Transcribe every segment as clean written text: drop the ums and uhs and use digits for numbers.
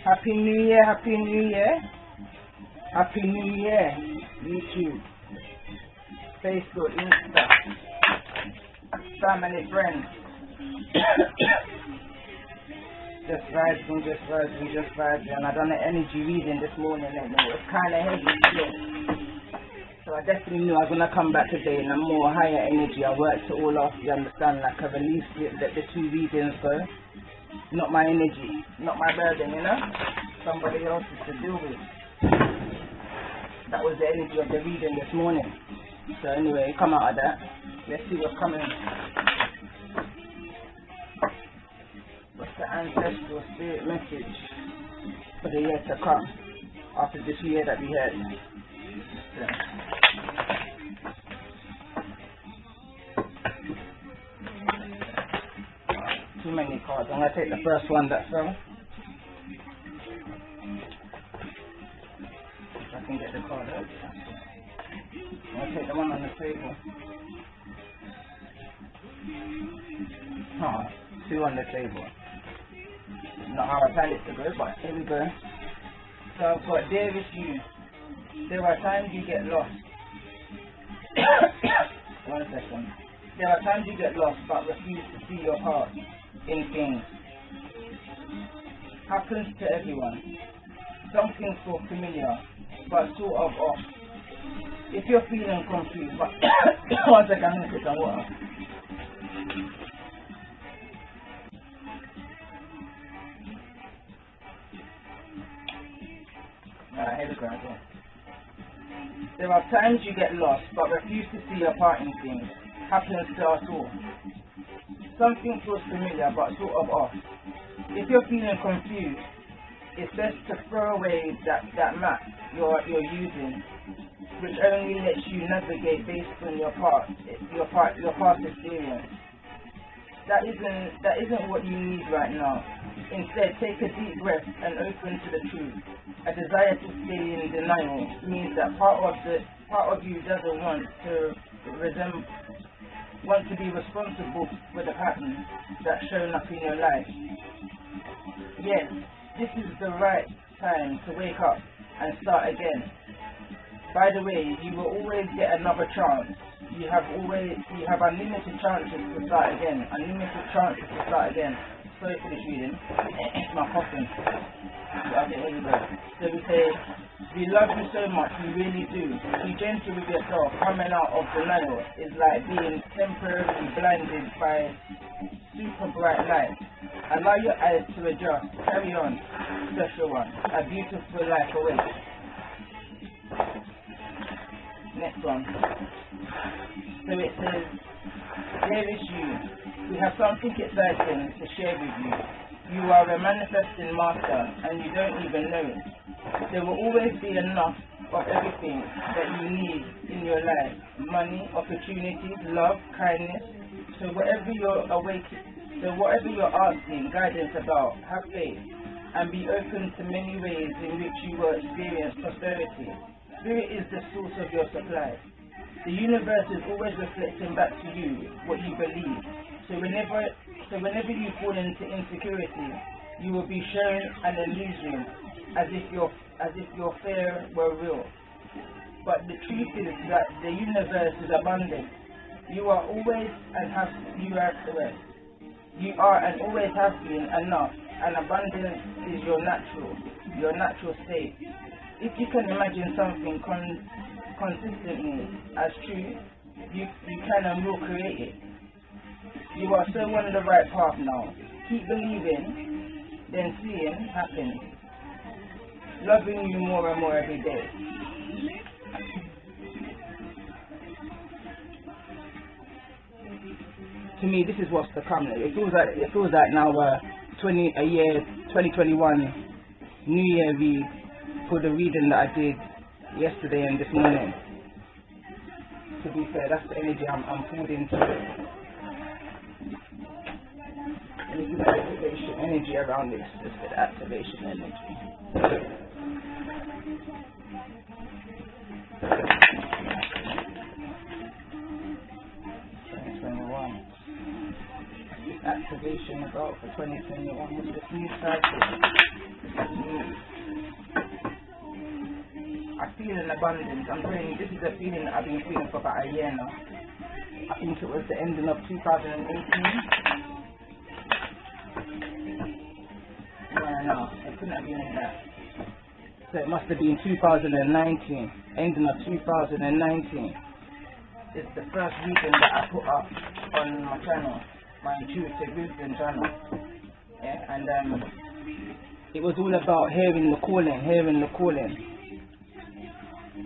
Happy New Year, Happy New Year. Happy New Year. YouTube, Facebook, Insta, family, friends. Just vibes. And I done an energy reading this morning and it was kind of heavy still. So I definitely knew I was going to come back today in a more higher energy. I worked it all off, you understand, like I released it, let the two readings go. Not my energy, not my burden, you know? Somebody else's to deal with. That was the energy of the reading this morning. So anyway, come out of that. Let's see what's coming. What's the ancestral spirit message for the year to come after this year that we had? Yeah. Too many cards. I'm going to take the first one that fell. If I can get the card out. I'm going to take the one on the table. Two on the table. Not how I planned it to go, but here we go. So I've got Dearest You. There are times you get lost. 1 second. There are times you get lost but refuse to see your heart in things. Happens to everyone. Something so familiar but sort of off. If you're feeling confused, but 1 second, I'm going to take some water. Alright, here we go again. There are times you get lost but refuse to see your part in things. Happens to us all. Something feels familiar but sort of off. If you're feeling confused, it's best to throw away that map you're using, which only lets you navigate based on your past experience. That isn't what you need right now. Instead, take a deep breath and open to the truth. A desire to stay in denial means that part of you doesn't want to be responsible for the patterns that's shown up in your life. Yes, this is the right time to wake up and start again. By the way, you will always get another chance. You have unlimited chances to start again. Sorry for this reading. It's my coughing. Okay, here we go. So we say, we love you so much, we really do. Be gentle with yourself. Coming out of denial is like being temporarily blinded by super bright light. Allow your eyes to adjust. Carry on, special one. A beautiful life awaits. Next one. So it says, here is you. We have something exciting to share with you. You are a manifesting master and you don't even know it. There will always be enough of everything that you need in your life. Money, opportunities, love, kindness. So whatever you're asking guidance about, have faith and be open to many ways in which you will experience prosperity. Spirit is the source of your supply. The universe is always reflecting back to you what you believe. So whenever you fall into insecurity, you will be shown an illusion as if your fear were real. But the truth is that the universe is abundant. You are always and always have been enough, and abundance is your natural state. If you can imagine something consistently as true, you can and will create it. You are so on the right path now. Keep believing, then seeing happen. Loving you more and more every day. To me, this is what's to come. It feels like now 2021 New Year read for the reading that I did yesterday and this morning. To be fair, that's the energy I'm pulled into. Let's get the activation energy around this. Let's get the activation energy. 2021. activation is out for 2021. What's this new cycle? I feel an abundance. I'm saying this is a feeling that I've been feeling for about a year now. I think it was the ending of 2018. No, it couldn't have been that. So it must have been 2019, ending of 2019. It's the first reading that I put up on my channel, my intuitive wisdom channel. Yeah, and it was all about hearing the calling.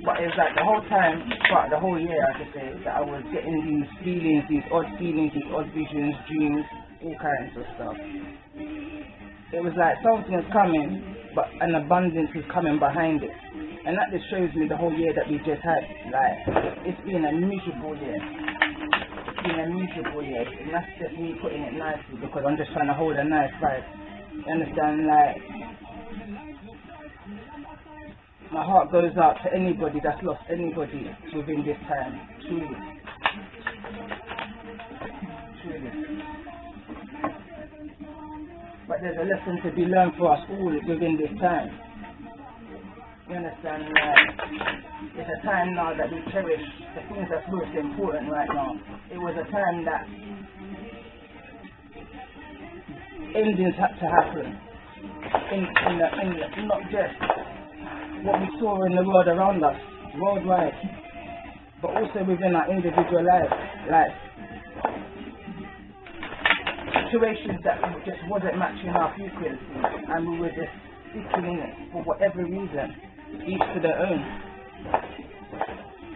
But it was like the whole time, but the whole year I could say, that I was getting these feelings, these odd visions, dreams, all kinds of stuff. It was like something is coming, but an abundance is coming behind it. And that just shows me the whole year that we just had. Like, it's been a miserable year. And that's just me putting it nicely, because I'm just trying to hold a nice vibe. You understand? Like, my heart goes out to anybody that's lost anybody within this time. Truly. But there's a lesson to be learned for us all within this time. You understand? It's a time now that we cherish the things that's most important right now. It was a time that endings had to happen. In not just what we saw in the world around us, worldwide, but also within our individual lives. Like, situations that just wasn't matching our frequency, and we were just sticking in it for whatever reason, each to their own.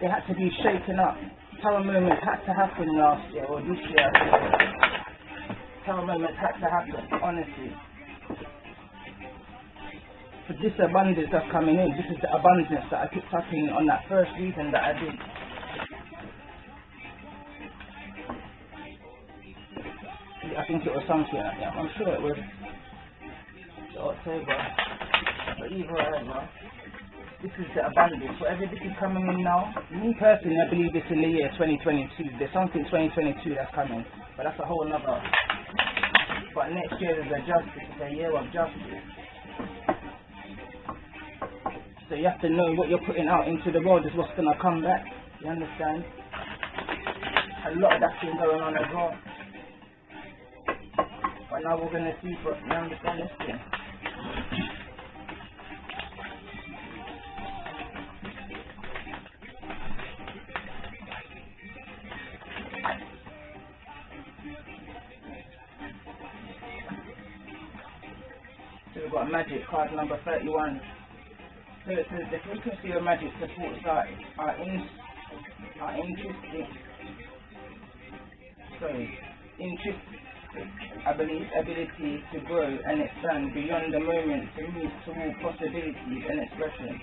They had to be shaken up. Tower moments had to happen last year or this year. Tower moments had to happen, honestly. For this abundance that's coming in, this is the abundance that I picked up in on that first reason that I did. I think it was something like that. I'm sure it was October. But either way, this is the abundance. Whatever this is coming in now, me personally, I believe it's in the year 2022. There's something 2022 that's coming, but that's a whole nother. But next year is a justice. It's a year of justice. So you have to know what you're putting out into the world is what's going to come back. You understand? A lot of that's been going on as well. But now we're going to see, but you understand this thing. So we've got magic card number 31. So it says the frequency of magic supports our intrinsic ability to grow and expand beyond the moment, to move toward possibilities and expression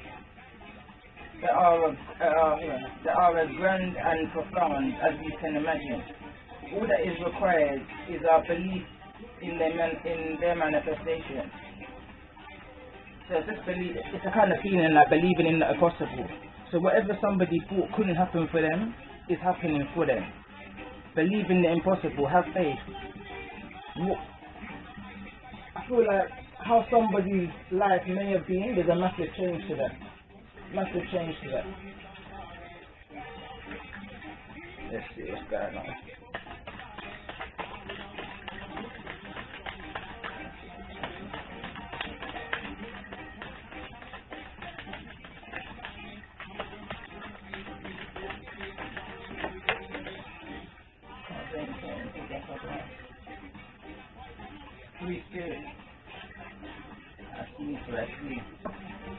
that are as grand and profound as you can imagine. All that is required is our belief in their manifestation. So just believe, it's a kind of feeling like believing in the impossible. So whatever somebody thought couldn't happen for them is happening for them. Believe in the impossible, have faith. I feel like how somebody's life may have been, there's a massive change to that. Let's see what's going on.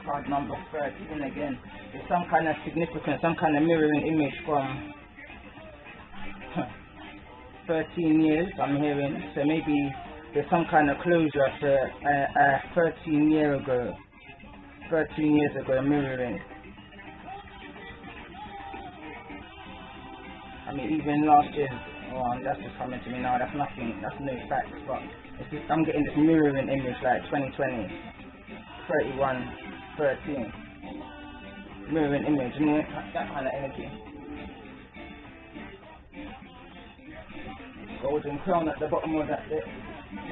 Card number 13 again. There's some kind of significance, some kind of mirroring image from 13 years I'm hearing. So maybe there's some kind of closure to 13 years ago mirroring. I mean, even last year, that's just coming to me now. That's nothing. That's no facts, but it's just, I'm getting this mirroring image like 2020, 31, 13. Mirroring image, you know, that kind of energy. golden crown at the bottom of that bit.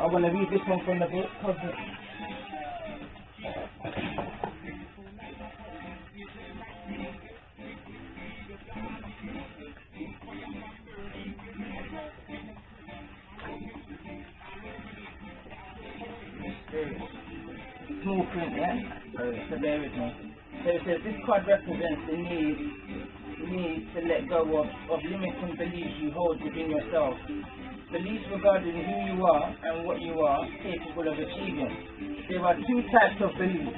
I want to read this one from the book. Small print, yeah? So bear with me. So it says this card represents the need to let go of limiting beliefs you hold within yourself. Beliefs regarding who you are and what you are capable of achieving. There are two types of beliefs.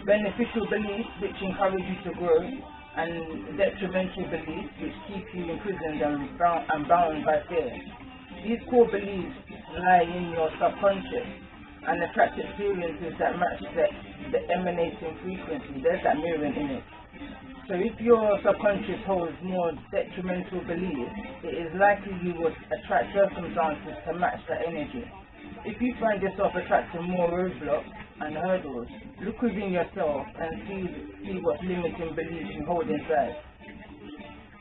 Beneficial beliefs which encourage you to grow, and detrimental beliefs which keep you imprisoned and bound by fear. These core beliefs lie in your subconscious and attract experiences that match the emanating frequency. There's that mirroring in it. So if your subconscious holds more detrimental beliefs, it is likely you will attract circumstances to match that energy. If you find yourself attracting more roadblocks and hurdles, look within yourself and see what limiting beliefs you hold inside.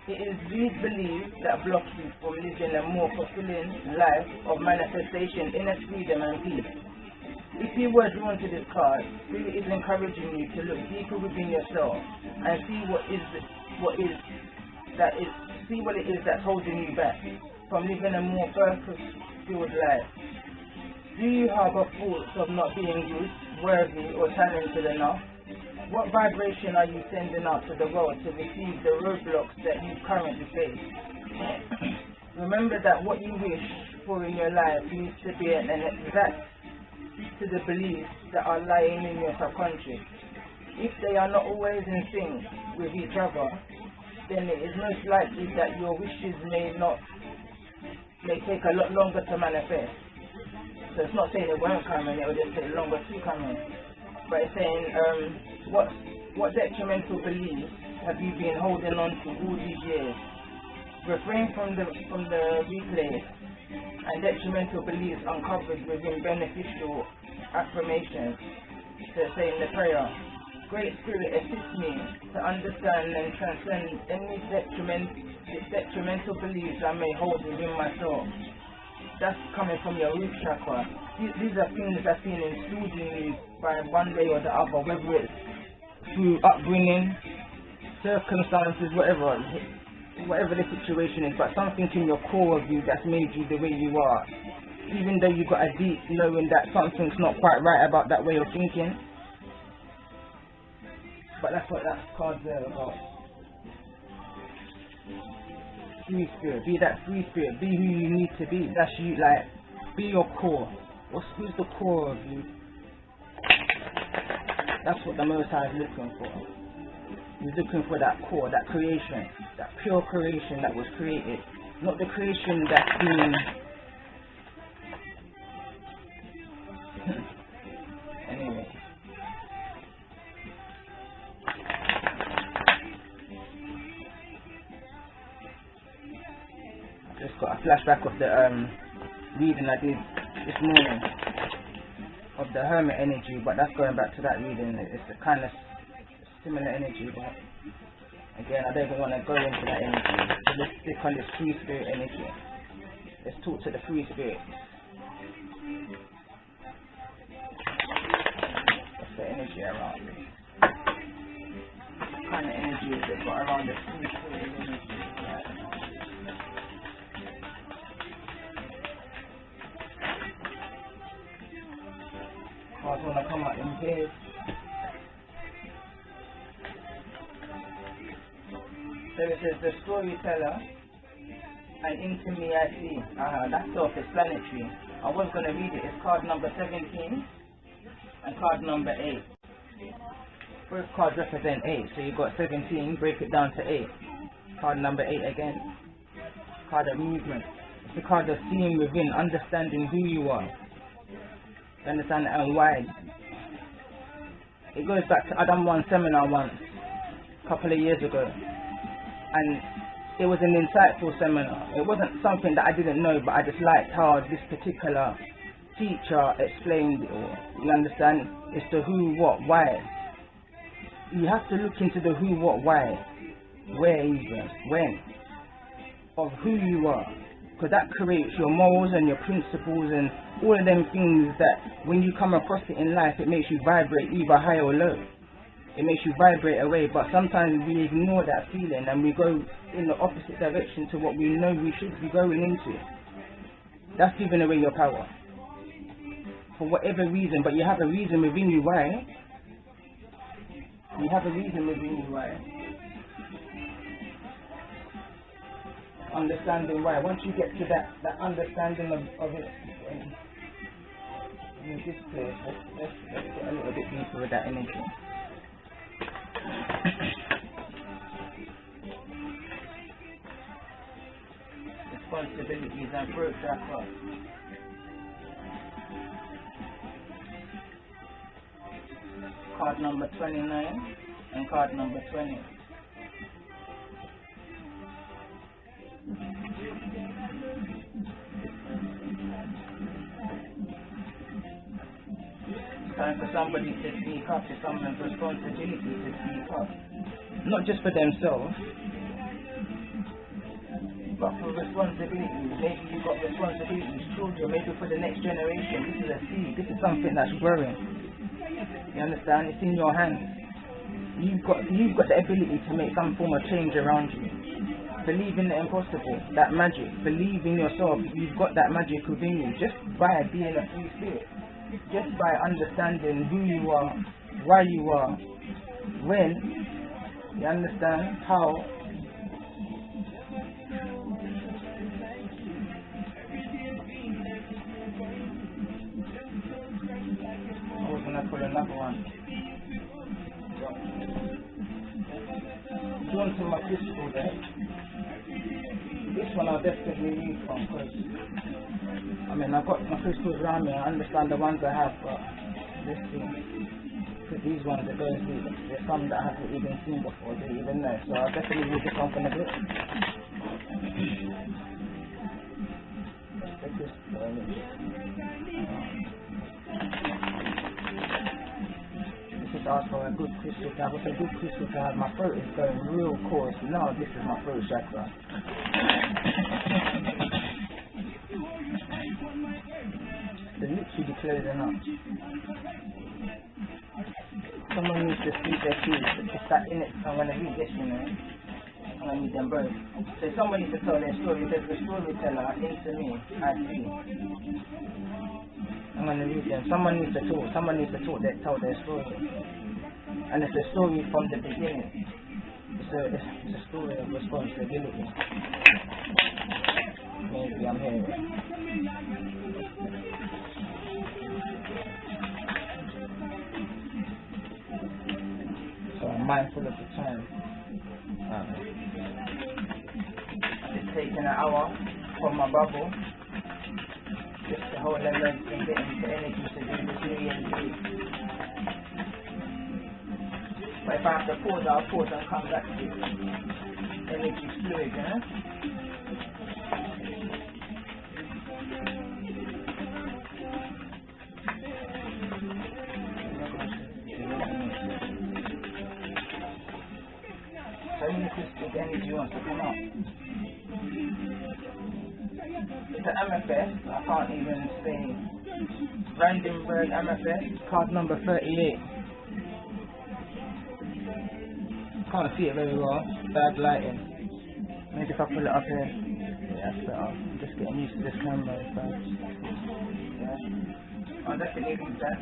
It is these beliefs that block you from living a more fulfilling life of manifestation, inner freedom and peace. If you were drawn to this card, Spirit is encouraging you to look deeper within yourself and see what it is that's holding you back from living a more purpose-filled life. Do you harbor thoughts of not being good, worthy, or talented enough? What vibration are you sending out to the world to receive the roadblocks that you currently face? Remember that what you wish for in your life needs to be an exact to the beliefs that are lying in your subconscious. If they are not always in sync with each other, then it is most likely that your wishes may take a lot longer to manifest. So it's not saying it won't come in, it will just take longer to come in. But it's saying, what detrimental beliefs have you been holding on to all these years? Refrain from the replay and detrimental beliefs uncovered within beneficial affirmations. So saying the prayer, Great Spirit, assist me to understand and transcend any detrimental beliefs I may hold within myself. That's coming from your root chakra. These are things that's been installed in you by one way or the other, whether it's through upbringing, circumstances, whatever the situation is, but something in your core of you that's made you the way you are. Even though you've got a deep knowing that something's not quite right about that way of thinking. But that's what that card's there about. Free spirit, be that free spirit, be who you need to be. That's you, like, be your core. Who's the core of you? That's what the Most High is looking for. He's looking for that core, that creation, that pure creation that was created. Not the creation that's been... Anyway. I just got a flashback of the reading I did this morning of the hermit energy, but that's going back to that reading. It's a kind of similar energy, but again, I don't even want to go into that energy. So let's stick on this free spirit energy. Let's talk to the free spirit. What's the energy around it? What kind of energy is it got around the free spirit energy? I want to come out in here. So it says the storyteller, and into me I see. That's self-explanatory. I was going to read it. It's card number 17 and card number 8. Both cards represent 8. So you've got 17, break it down to 8. Card number 8 again. Card of movement. It's the card of seeing within, understanding who you are. Understand and why. It goes back to Adam 1 seminar once, a couple of years ago, and it was an insightful seminar. It wasn't something that I didn't know, but I just liked how this particular teacher explained it all. You understand? It's the who, what, why. You have to look into the who, what, why, where even, when, of who you are. because that creates your morals and your principles and all of them things that when you come across it in life, it makes you vibrate either high or low. It makes you vibrate away, but sometimes we ignore that feeling and we go in the opposite direction to what we know we should be going into. That's giving away your power for whatever reason, but you have a reason within you why. You have a reason within you why. Understanding why. Once you get to that understanding of it in this place, let's get a little bit deeper with that energy. Responsibilities and growth tracker. Card number 29 and card number 20. Time for somebody to speak up. It's someone's responsibility to speak up. Not just for themselves, but for responsibilities. Maybe you've got responsibilities, children, maybe for the next generation. This is a seed. This is something that's growing. You understand? It's in your hands. You've got the ability to make some form of change around you. Believe in the impossible, that magic. Believe in yourself. You've got that magic within you just by being a free spirit. Just by understanding who you are, why you are, when. You understand how. I was gonna put another one. Drawn to my crystal there. This one I'll definitely read from because I've got my crystals around me. I understand the ones I have, but let's see. Because these ones are going through. There's some that I haven't even seen before, they even know. So I'll definitely read this one from a bit. The crystal energy. This is also a good crystal to have. What's a good crystal to have? My throat is going real coarse. Now this is my throat chakra. They're literally closing up. Someone needs to speak their truth. It's that in it. I'm going to read this, you know. I'm going to read them both. So someone needs to tell their story. There's the storyteller into me. I see. I'm going to read them. Someone needs to talk. Someone needs to tell their story. And it's a story from the beginning. It's a story of responsibility. Maybe I'm here. So I'm mindful of the time. It's taking an hour from my bubble just to hold them legs and get into energy to do this New Year's Eve. But if I have to pause, I'll pause and come back to it. Energy fluid, you know? So many crystal energy wants to come up. The amethyst, I can't even say. Brandenburg amethyst, card number 38. Can't see it very well, bad lighting. Maybe if I pull it up here. Yeah, that's better. I'm just getting used to this camera. So. Yeah. I'll definitely read that.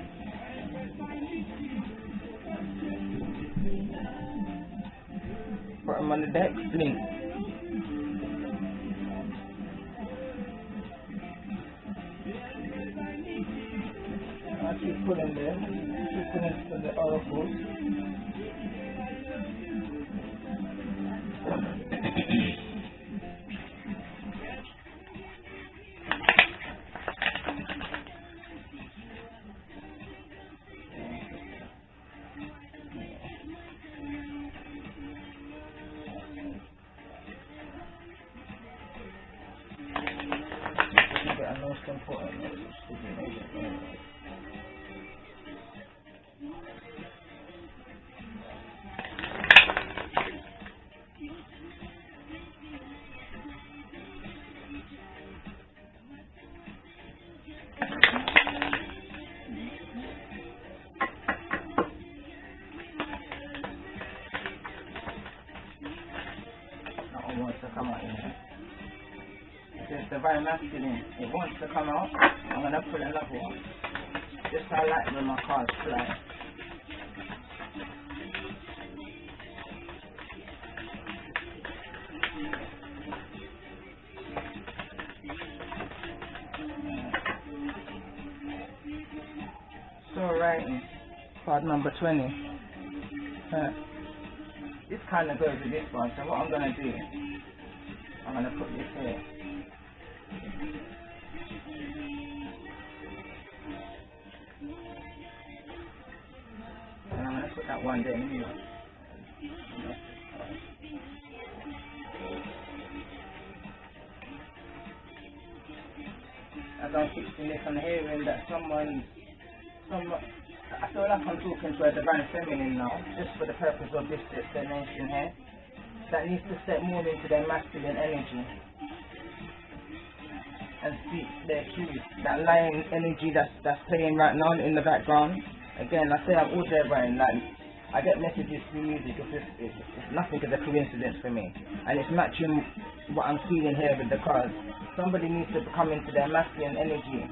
Put them on the deck, blink. I'll keep pulling there. Keep pulling for the oracles. Most important message to be made. divine masculine. It wants to come out. I'm gonna pull another one. Just I like when my cards fly. So writing, card number 20. This kind of goes with this one. So what I'm gonna do, I'm gonna put this here. And I'm gonna put that one there in here. As I'm fixing this, I'm hearing that I feel like I'm talking to a divine feminine now, just for the purpose of this explanation here, that needs to step more into their masculine energy and speak their truth. That lion energy that's playing right now in the background. Again, I say I'm all there, Brian. Like, I get messages through music. It's nothing is a coincidence for me, and it's matching what I'm feeling here with the cards. Somebody needs to come into their masculine energy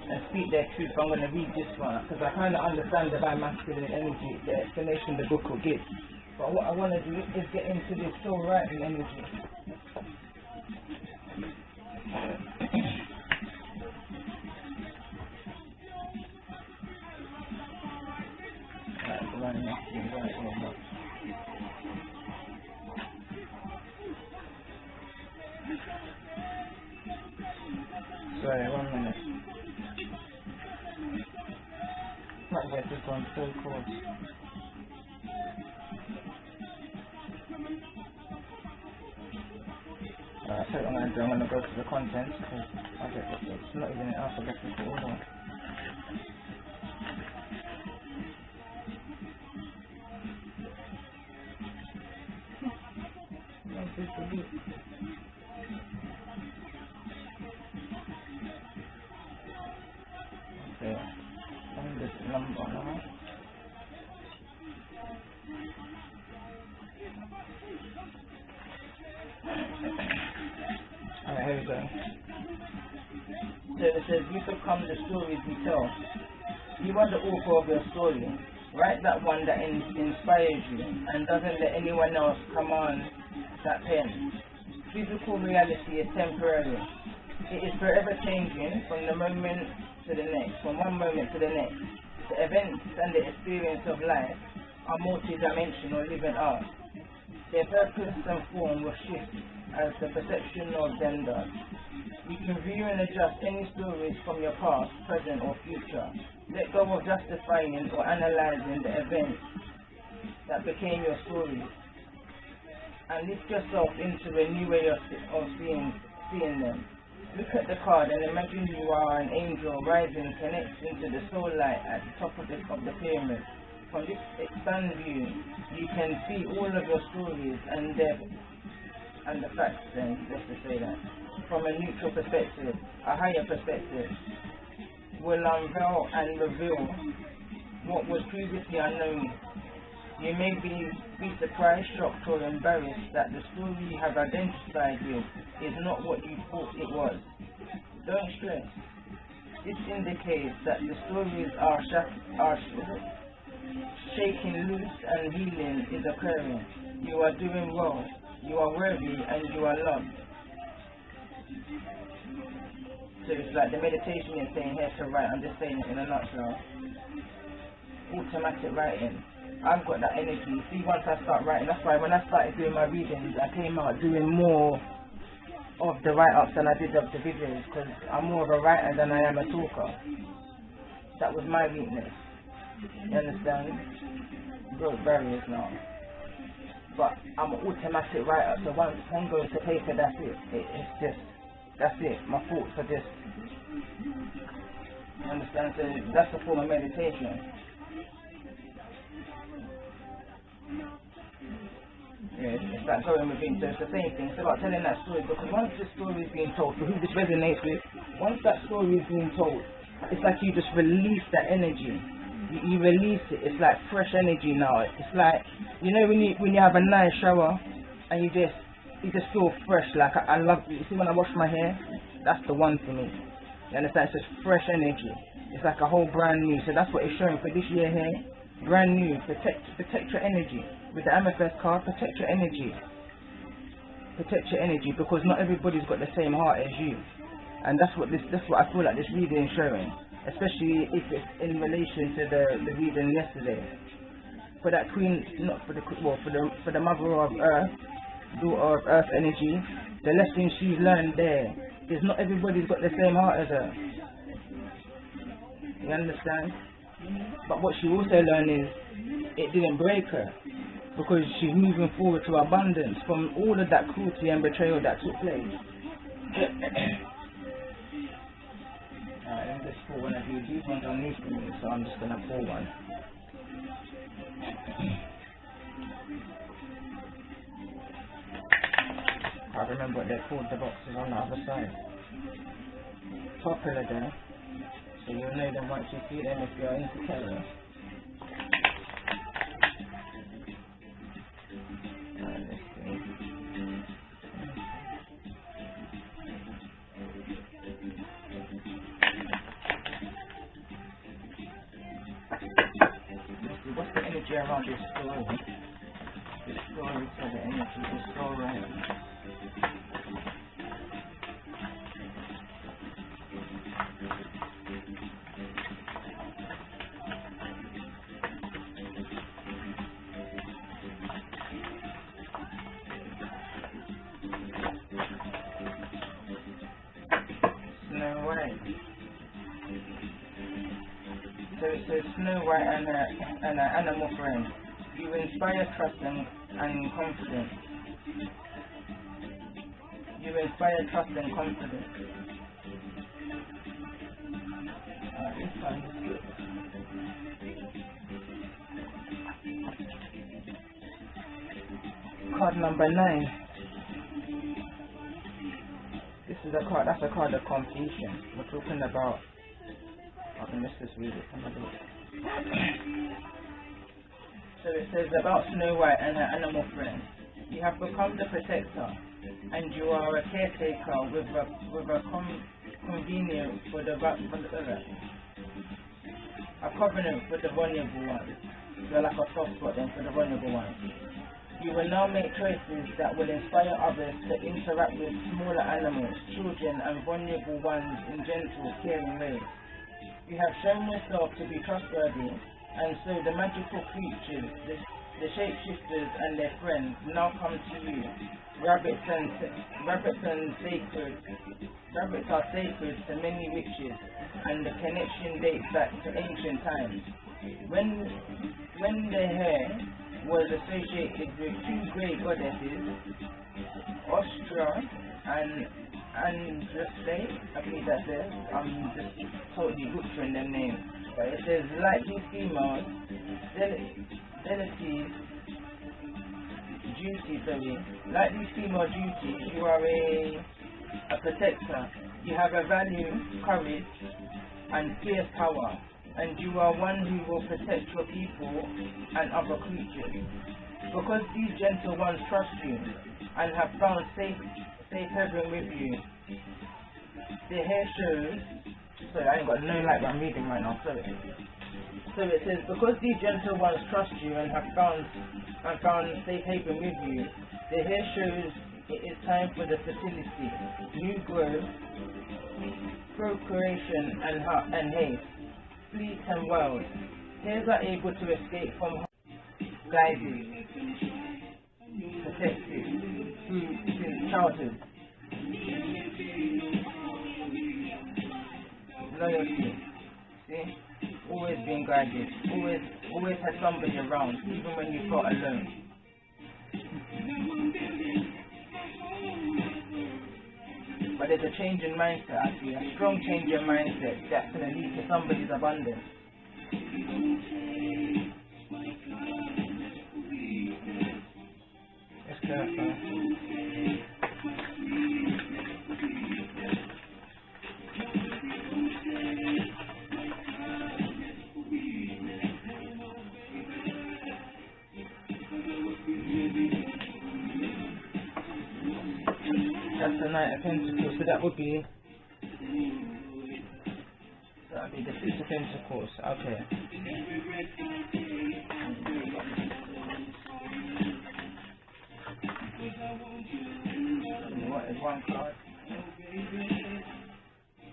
and speak their truth. I'm going to read this one because I kind of understand the masculine energy, the explanation the book will give. But what I want to do is get into this soul writing energy. Sorry, 1 minute. Not yet, this one's so cool. So what I'm going to go to the contents because it's not even in alphabetical order. Okay, on this number now. Alright, here we go. So it says, you become the stories we tell. You are the author of your story. Write that one that inspires you and doesn't let anyone else command that pen. Physical reality is temporary. It is forever changing from the moment to the next, from one moment to the next. The events and the experience of life are multi-dimensional living art. Their purpose and form will shift as the perception of them does. You can view and adjust any stories from your past, present or future. Let go of justifying or analyzing the events that became your stories and lift yourself into a new way of seeing them. Look at the card and imagine you are an angel rising, connecting to the soul light at the top of the pyramid. From this expand view, you can see all of your stories and the facts then, let's just say that. From a neutral perspective, a higher perspective, will unveil and reveal what was previously unknown. You may be surprised, shocked or embarrassed that the story you have identified with is not what you thought it was. Don't stress. This indicates that the stories are shaking loose and healing is occurring. You are doing well. You are worthy and you are loved. So it's like the meditation is saying here to write. I'm just saying it in a nutshell. Automatic writing. I've got that energy. See, once I start writing, that's why when I started doing my readings, I came out doing more of the write-ups than I did of the videos, because I'm more of a writer than I am a talker. That was my weakness. You understand? Broke barriers now. But I'm an automatic writer, so once pen goes to paper, that's it. It's just, that's it. My thoughts are just, you understand? So that's a form of meditation. Yeah, it's like going within, so it's the same thing. It's about telling that story, because once the story is being told, for who this resonates with, once that story is being told, it's like you just release that energy. You release it. It's like fresh energy now. It's like, you know, when you have a nice shower and you just you just feel fresh. Like I love. You see, when I wash my hair, that's the one for me. You understand? It's just fresh energy. It's like a whole brand new. So that's what it's showing for this year here. Brand new. Protect your energy with the amethyst card. Protect your energy. Protect your energy, because not everybody's got the same heart as you, and that's what I feel like this reading is showing, especially if it's in relation to the reading yesterday. For that queen, not for the for the mother of earth, daughter of earth energy, the lesson she's learned there is not everybody's got the same heart as her. You understand? But what she also learned is it didn't break her, because she's moving forward to abundance from all of that cruelty and betrayal that took place. Alright, let me just pull one of these ones are new for me, so I'm just going to pull one. I remember what they're called, the boxes on the other side. Popular there, so you'll know them once you see them if you're into terror. What's the energy around this story? The story to the energy, the story. Snow White. So it says Snow White and an animal friend. You inspire trust and confidence. You inspire trust and confidence. This one is good. Card number 9. This is a card. That's a card of completion. We're talking about. Let's just read it. So it says about Snow White and her animal friend. You have become the protector, and you are a caretaker with a convenience for the a covenant for the vulnerable ones. You're like a soft spot then for the vulnerable ones. You will now make choices that will inspire others to interact with smaller animals, children, and vulnerable ones in gentle, caring ways. You have shown yourself to be trustworthy, and so the magical creatures, the shapeshifters and their friends, now come to you. Rabbits are sacred to many witches, and the connection dates back to ancient times. When the hair was associated with 2 great goddesses, Ostra and Andraste, I believe that says. I'm just totally butchering their names. But it says, like these females, like these female duties, you are a protector. You have a value, courage, and fierce power, and you are one who will protect your people and other creatures. Because these gentle ones trust you and have found safe haven with you. The hair shows. Sorry, I ain't got no light, but I'm reading right now. Sorry. So it says, because these gentle ones trust you and have found safe haven with you, the hair shows it is time for the fertility, new growth, procreation, and haste, fleet and wealth. Hairs are able to escape from guided, protected since childhood. Loyalty. See? Always being guided. Always had somebody around, even when you felt alone. But there's a change in mindset, actually, a strong change in mindset that's going to lead to somebody's abundance. It's careful. the Knight of Pentacles, so that would be the Six of Pentacles. Okay. What is one card?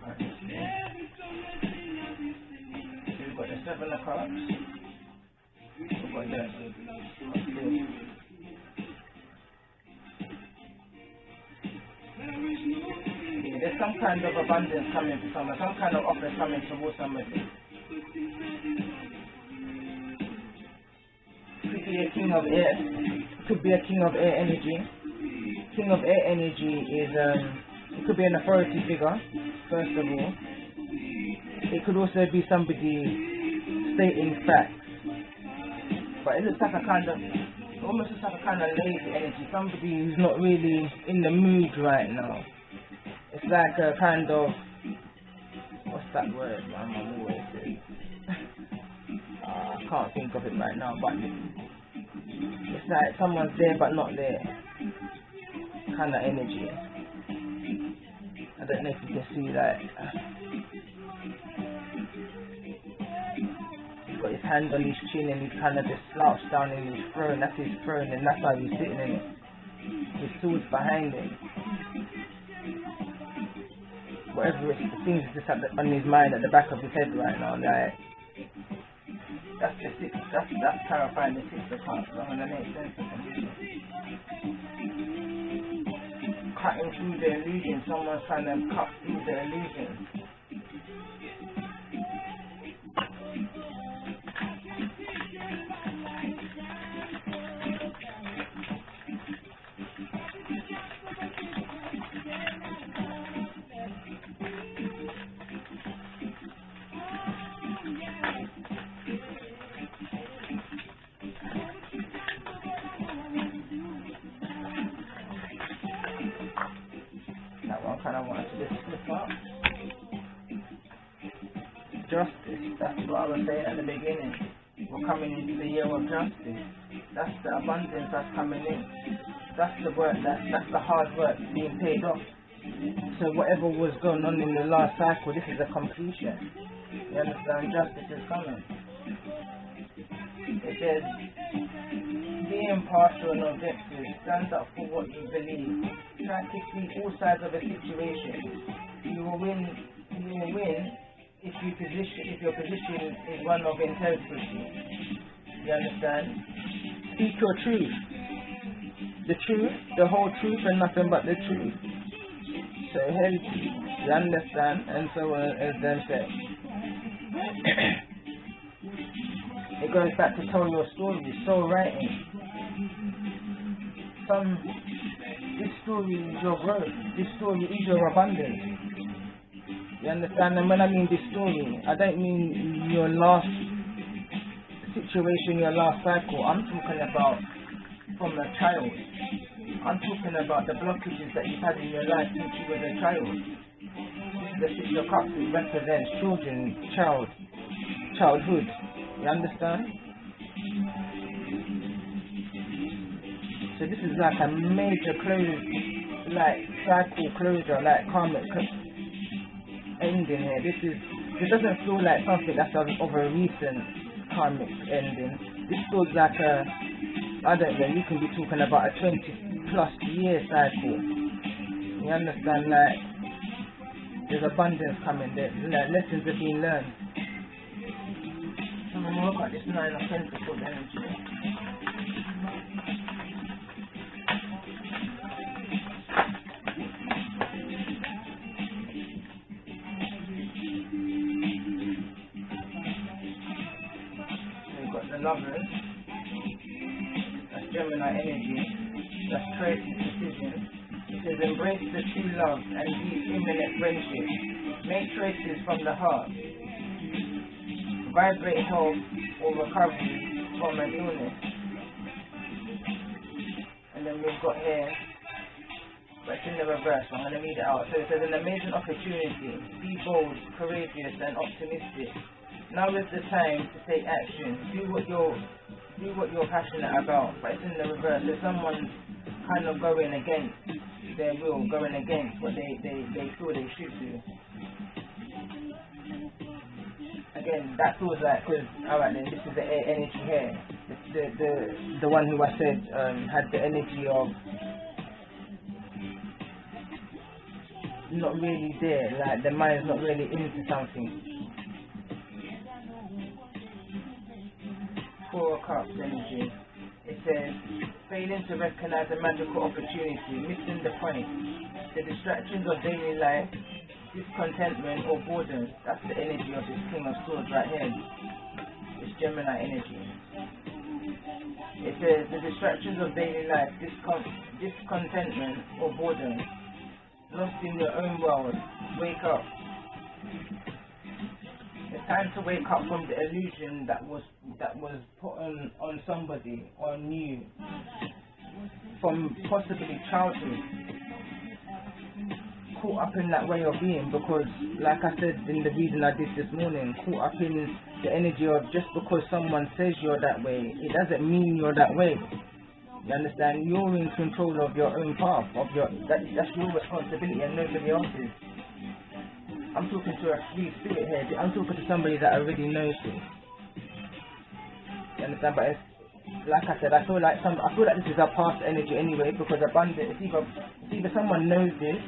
Right. So we've got the Seven of Cups. We've got that. There's some kind of abundance coming to someone, some kind of offer coming towards somebody. Could be a King of Air, could be a King of Air energy. King of Air energy is, it could be an authority figure, first of all. It could also be somebody stating facts. But it looks like a kind of, almost looks like a kind of lazy energy, somebody who's not really in the mood right now. It's like a kind of, what's that word, man? I'm always saying. I can't think of it right now, but it's like someone's there but not there kind of energy. I don't know if you can see that. He's got his hand on his chin and he's kind of just slouched down in his throne. That's his throne and that's how he's sitting in it. His sword's behind him. Whatever it things just on his mind at the back of his head right now, like that's the six. That's clarifying the Six of Cups. I'm gonna make sense of it. Cutting through the illusion. Someone's trying to cut through the illusion. I wanted to just slip up. Justice, that's what I was saying at the beginning. We're coming into the year of justice. That's the abundance that's coming in. That's the work, that's the hard work being paid off. So whatever was going on in the last cycle, this is a completion. You understand? Justice is coming. It says, be impartial and objective. Stand up for what you believe. Try to see all sides of a situation. You will win. You will win if your position is one of integrity. You understand? Speak your truth. The truth, the whole truth, and nothing but the truth. So hence, you understand, and so as them say. It goes back to tell your story. So writing. This story is your growth. This story is your abundance. You understand? And when I mean this story, I don't mean your last situation, your last cycle. I'm talking about from a child. I'm talking about the blockages that you've had in your life since you were a child. This is the Six of Cups. It represents children, childhood. You understand? So this is like a major close, like cycle closure, like karmic ending here. This doesn't feel like something that's of a recent karmic ending. This feels like I don't know, you can be talking about a 20+ year cycle. You understand? Like there's abundance coming there. Like lessons are being learned. I'm gonna look at this Nine of Pentacles energy. Lovers, that's Gemini energy, that's creative decision. It says embrace the true love and deep imminent friendship. Make choices from the heart. Vibrate health or recovery from an illness. And then we've got here, but it's in the reverse, so I'm going to read it out. So it says an amazing opportunity. Be bold, courageous and optimistic. Now is the time to take action. Do what you're passionate about. But it's in the reverse. There's someone kind of going against their will, going against what they feel they should do. Again, that feels like, because, alright then, this is the air energy here. The one who I said had the energy of not really there, like the mind's not really into something. 4 of Cups energy. It says, failing to recognize a magical opportunity, missing the point. The distractions of daily life, discontentment or boredom. That's the energy of this King of Swords right here. This Gemini energy. It says, the distractions of daily life, discontentment or boredom. Lost in your own world. Wake up. It's time to wake up from the illusion that was put on somebody, on you, from possibly childhood. Caught up in that way of being, because like I said in the reading I did this morning, caught up in the energy of just because someone says you're that way, it doesn't mean you're that way. You understand? You're in control of your own path, that's your responsibility and nobody else's. I'm talking to a free spirit here. I'm talking to somebody that already knows this. You understand? But it's, like I said, I feel like this is a past energy anyway, because abundance. It's either someone knows this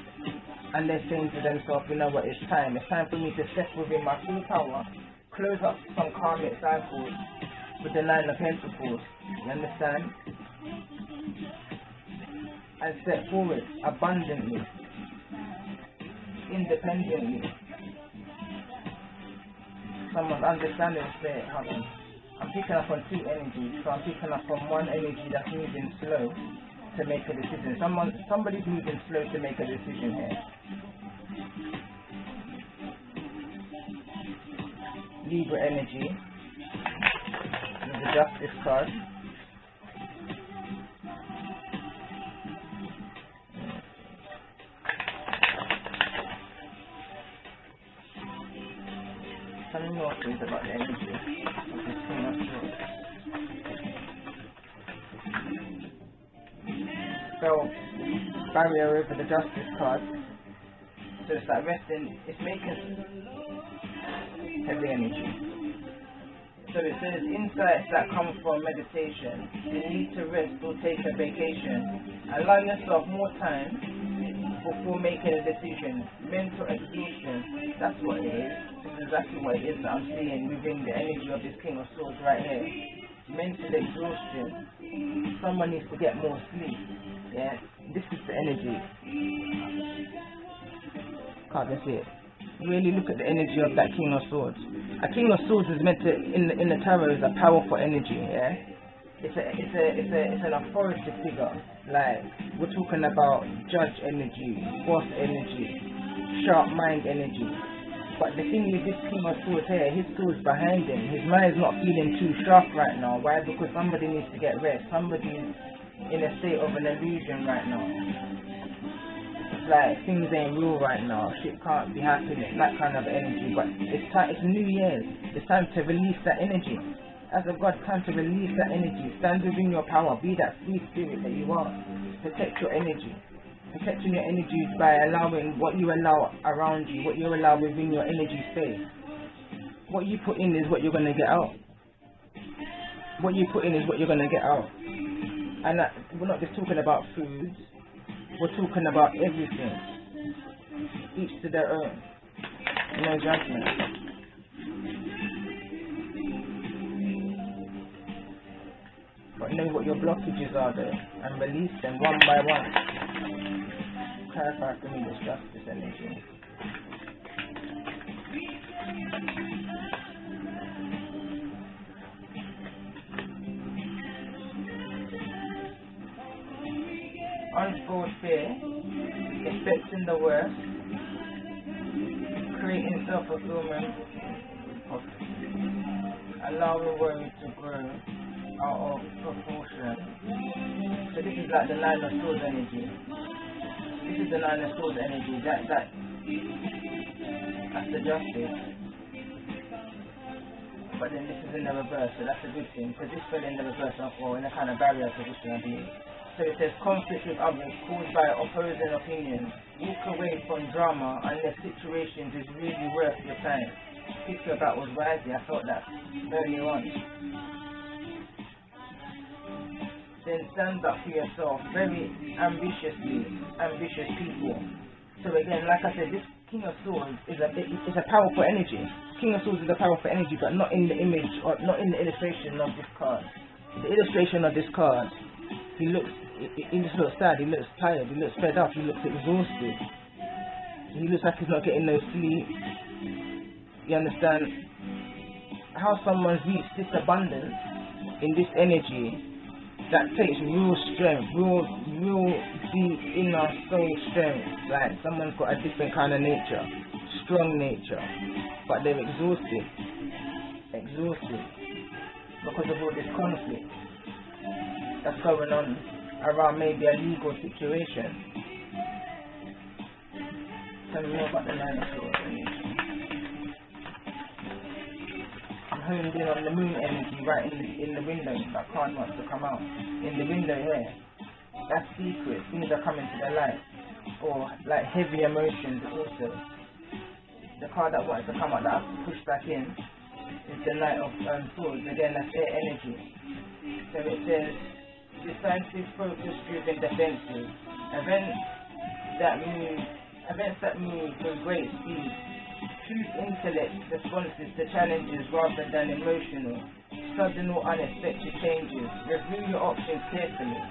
and they're saying to themselves, you know what, it's time for me to step within my full power, close up some karmic cycles with the 9 of Pentacles. You understand? And step forward abundantly, independently. Someone's understanding spirit. Hold on. I'm picking up on 2 energies, so I'm picking up on one energy that's moving slow to make a decision. Somebody's moving slow to make a decision here. Libra energy with the Justice card. Tell me more please about the energy of this King of Swords. So, barrier over the Justice card. So it's like resting, it's making heavy energy. So it says insights that come from meditation. You need to rest or take a vacation. Allow yourself more time before making a decision. Mental exhaustion, that's what it is. It's exactly what it is that I'm seeing within the energy of this King of Swords right here. Mental exhaustion. Someone needs to get more sleep. Yeah, this is the energy. Can't see it. Really look at the energy of that King of Swords. A King of Swords is meant to, in the tarot, is a powerful energy. Yeah, it's an authority figure. Like, we're talking about judge energy, boss energy, sharp mind energy. But the thing with this King of Swords here, his sword's behind him. His mind's not feeling too sharp right now. Why? Because somebody needs to get rest. Somebody's in a state of an illusion right now. It's like things ain't real right now. Shit can't be happening. That kind of energy. But it's time. It's New Year's. It's time to release that energy. As a God, time to release that energy. Stand within your power. Be that free spirit that you are. Protect your energy. Protecting your energy by allowing what you allow around you, what you allow within your energy space. What you put in is what you're going to get out. What you put in is what you're going to get out. And we're not just talking about foods. We're talking about everything. Each to their own. No judgment. But know what your blockages are there and release them one by one. Clarify for me this justice energy. Unfold fear, expecting the worst, creating self-fulfillment, allowing worry to grow out of proportion. So this is like the 9 of Swords energy. This is the 9 of Swords energy. That's the justice. But then this is in the reverse, so that's a good thing, because this fell in the reverse or in a kind of barrier position, I believe. So it says conflict with others caused by opposing opinions. Walk away from drama unless situations is really worth your time. Pick your battles wisely. I felt that earlier on. Then stand up for yourself. Very ambitious people. So again, like I said, this King of Swords is a powerful energy. King of Swords is a powerful energy, but not in the image or not in the illustration of this card. The illustration of this card, he just looks sad, he looks tired, he looks fed up, he looks exhausted. He looks like he's not getting no sleep. You understand? How someone's reached this abundance in this energy that takes real strength, real deep inner soul strength. Like someone's got a different kind of nature, strong nature, but they're exhausted because of all this conflict that's going on around maybe a legal situation. Tell me more about the Nine of Swords energy. I'm honed in on the moon energy right in the window. That card wants to come out. In the window here. That's secret. Things are coming to the light. Or like heavy emotions also. The card that wants to come out that I've pushed back in is the Knight of Swords. Again, that's air energy. So it says decisive, focus-driven defenses. Events that move with great speed. Choose intellect responses to challenges rather than emotional. Sudden or unexpected changes. Review your options carefully.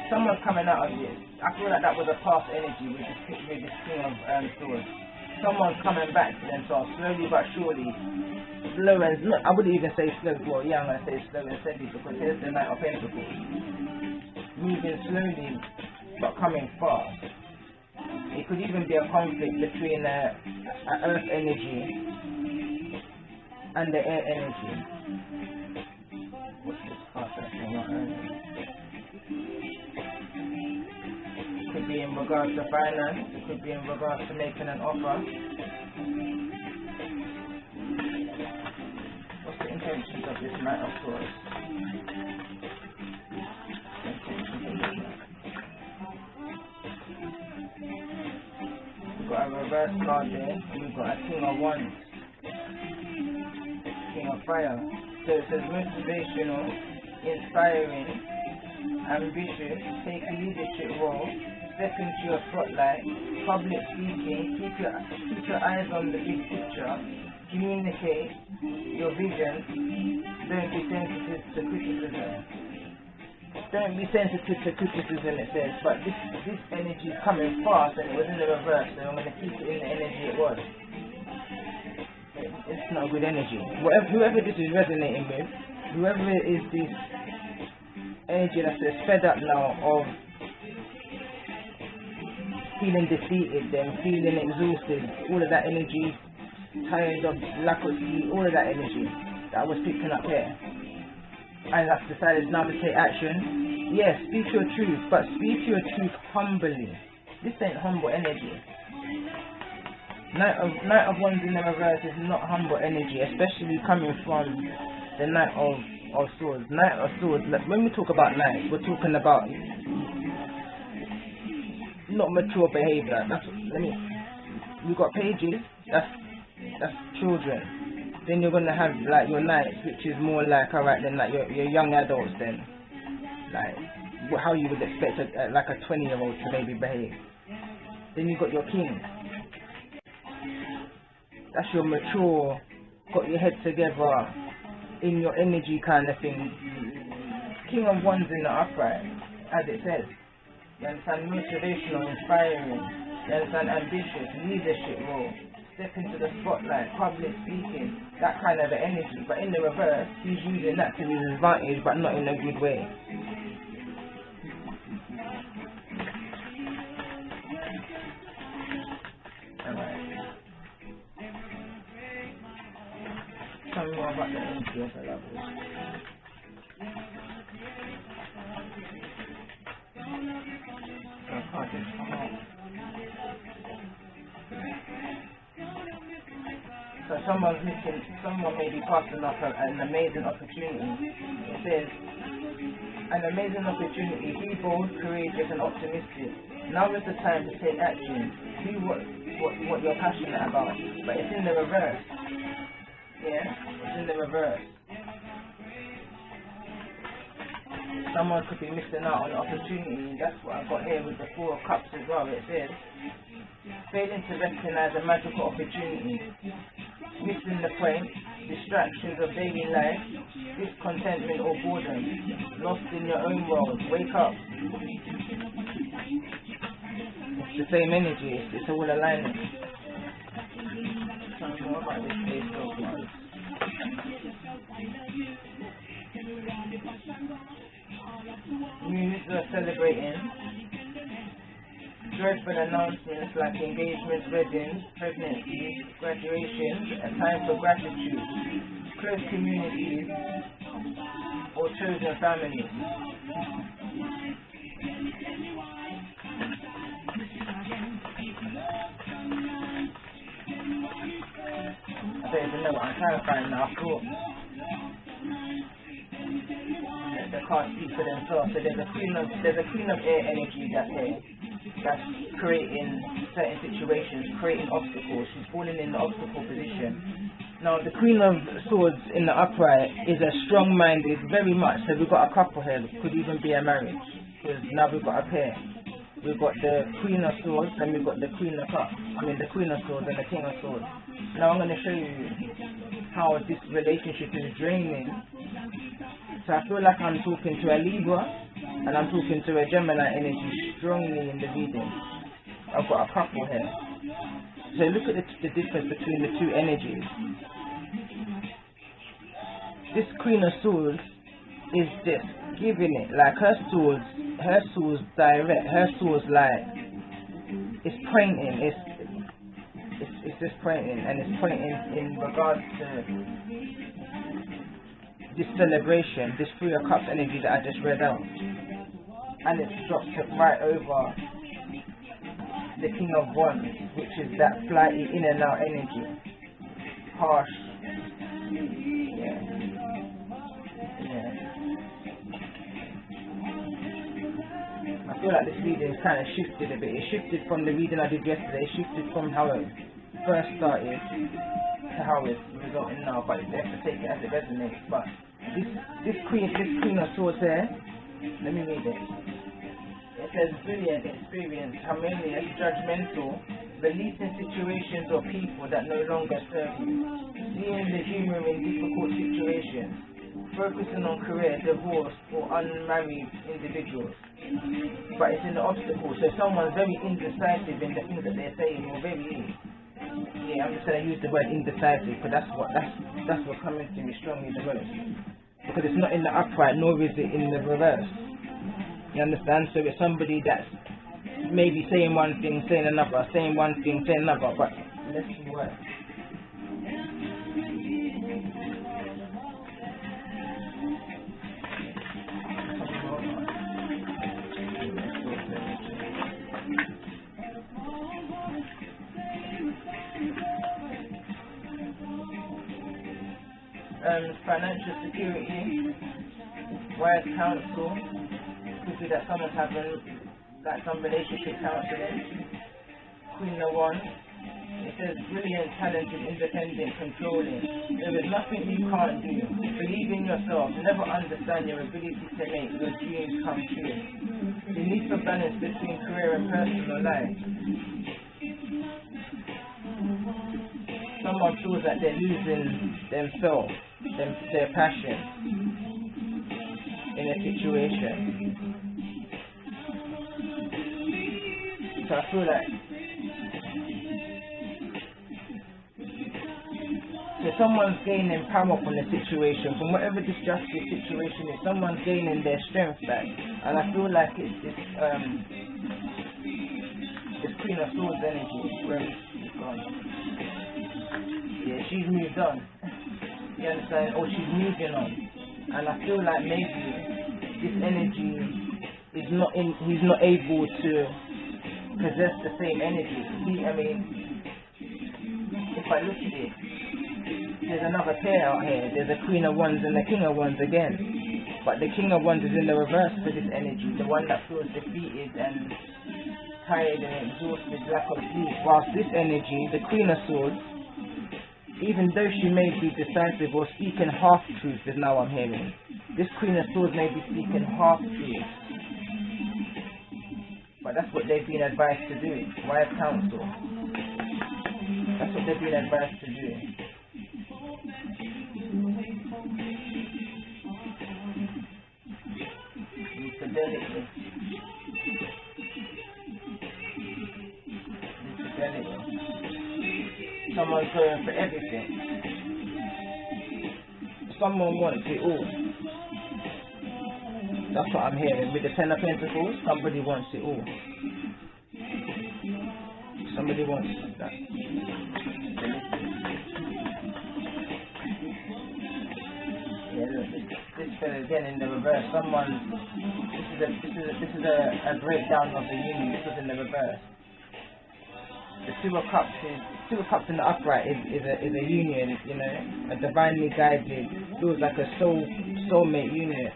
Someone's coming out of this. I feel like that was a past energy with this King of Swords. Someone's coming back to themselves slowly but surely. Slow and not, I wouldn't even say slow. Well, yeah, I'm gonna say slow and steady because here's the Knight of Pentacles. Moving slowly but coming fast. It could even be a conflict between the earth energy and the air energy. What's this card that's not earth? Could be in regards to finance, it could be in regards to making an offer. What's the intentions of this Knight of Swords? We've got a reverse card there, and we've got a King of Wands, King of Fire. So it says motivational, inspiring, ambitious, take a leadership role, step into your spotlight, public speaking, keep your eyes on the big picture, communicate your vision, don't be sensitive to criticism. Don't be sensitive to criticism, it says, but this energy is coming fast and it was in the reverse, so I'm going to keep it in the energy it was. It's not a good energy. Whoever this is resonating with, whoever is this energy that says fed up now of feeling defeated, then feeling exhausted, all of that energy, tired of lack of sleep, all of that energy that I was picking up here, and I've decided now to take action. Yes, speak your truth, but speak your truth humbly. This ain't humble energy. Knight of Wands in the reverse is not humble energy, especially coming from the Knight of Swords. Knight of Swords, when we talk about knights, we're talking about not mature behavior. We've got pages, that's children. Then you're gonna have like your knights, which is more like, alright then, like your young adults then, like how you would expect like a 20-year-old to maybe behave. Then you got your king. That's your mature, got your head together, in your energy kind of thing. King of Wands in the upright, as it says. You understand? Motivational, inspiring. You understand? Ambitious, leadership role. Step into the spotlight, public speaking, that kind of energy. But in the reverse, he's using that to his advantage, but not in a good way. Alright. Tell me more about the energy of the lovers. So someone's missing, someone may be passing up an amazing opportunity. It says, an amazing opportunity, be bold, courageous and optimistic. Now is the time to take action. Do what you're passionate about. But it's in the reverse. Yeah, it's in the reverse. Someone could be missing out on an opportunity. That's what I got here with the Four of Cups as well. It says, failing to recognize a magical opportunity, missing the point, distractions of daily life, discontentment or boredom, lost in your own world. Wake up. It's the same energy. It's all alignment. Tell me more about this space so far. News are celebrating. Dreadful announcements like engagements, weddings, pregnancies, graduations, a time for gratitude, close communities, or chosen families. I don't even know what I'm trying to find now. Cool. The cards speak for themselves. So there's a queen of air energy that's creating certain situations, creating obstacles. She's falling in the obstacle position. Now the Queen of Swords in the upright is a strong-minded, very much. So we've got a couple here. It could even be a marriage, because now we've got a pair. We've got the Queen of Swords and we've got the Queen of Cups. The Queen of Swords and the King of Swords. Now I'm going to show you how this relationship is draining. So I feel like I'm talking to a Libra and I'm talking to a Gemini energy strongly in the reading. I've got a couple here. So look at the difference between the two energies. This Queen of Swords is just giving it, like her swords direct, her swords like, it's pointing, it's just pointing, and it's pointing in regards to this celebration, this Three of Cups energy that I just read out, and it's dropped it right over the King of Wands, which is that flighty in and out energy, harsh. I feel like this reading kind of shifted a bit. It shifted from the reading I did yesterday. It shifted from how it first started to how it's resulting now. But you have to take it as it resonates. But this Queen of Swords here, let me read it. It says, brilliant experience, harmonious, judgmental, releasing situations or people that no longer serve you, seeing the humor in difficult situations, focusing on career, divorce, or unmarried individuals. But it's in the obstacle, so someone's very indecisive in the things that they're saying, or very, I'm just going to use the word indecisive, because that's what's coming to me strongly the most. Because it's not in the upright, nor is it in the reverse. You understand? So it's somebody that's maybe saying one thing, saying another, saying one thing, saying another, but let's see what. Financial security, wise counsel, could be that someone's having like some relationship counseling. Queen of Wands, it says brilliant, talented, independent, controlling. There is nothing you can't do. Believe in yourself. Never understand your ability to make your dreams come true. The need for balance between career and personal life. Someone feels that they're losing themselves, their passion in a situation. So I feel like someone's gaining power from the situation, from whatever this justice situation is. Someone's gaining their strength back, and I feel like it's this Queen of Swords energy. Where it's gone. Yeah, she's moved on. You understand? Or she's moving on. And I feel like maybe this energy is not in. He's not able to possess the same energy. If I look at it, there's another pair out here. There's a Queen of Wands and the King of Wands again. But the King of Wands is in the reverse for this energy. The one that feels defeated and tired and exhausted, lack of sleep. Whilst this energy, the Queen of Swords, even though she may be decisive or speaking half-truths, is now I'm hearing. This Queen of Swords may be speaking half-truths. But that's what they've been advised to do. Wise counsel. That's what they've been advised to do. Infidelity. Someone's going for everything. Someone wants it all. That's what I'm hearing. With the Ten of Pentacles, somebody wants it all. Somebody wants that. Yeah, look, this fella again in the reverse. Someone. This is a breakdown of the union. This was in the reverse. The Two of Cups in the upright is a union, you know, a divinely guided, feels like a soulmate union.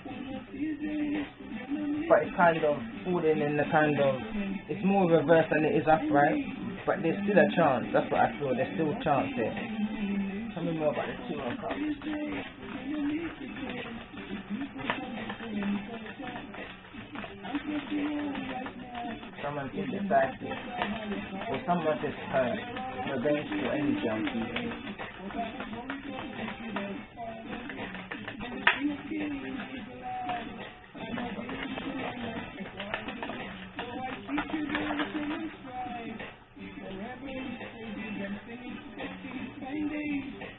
But it's kind of falling in the kind of, it's more reverse than it is upright, but there's still a chance. That's what I feel. There's still a chance there. Tell me more about the Two of Cups. Someone's indecisive, or someone is hurt, revengeful energy I'm feeling.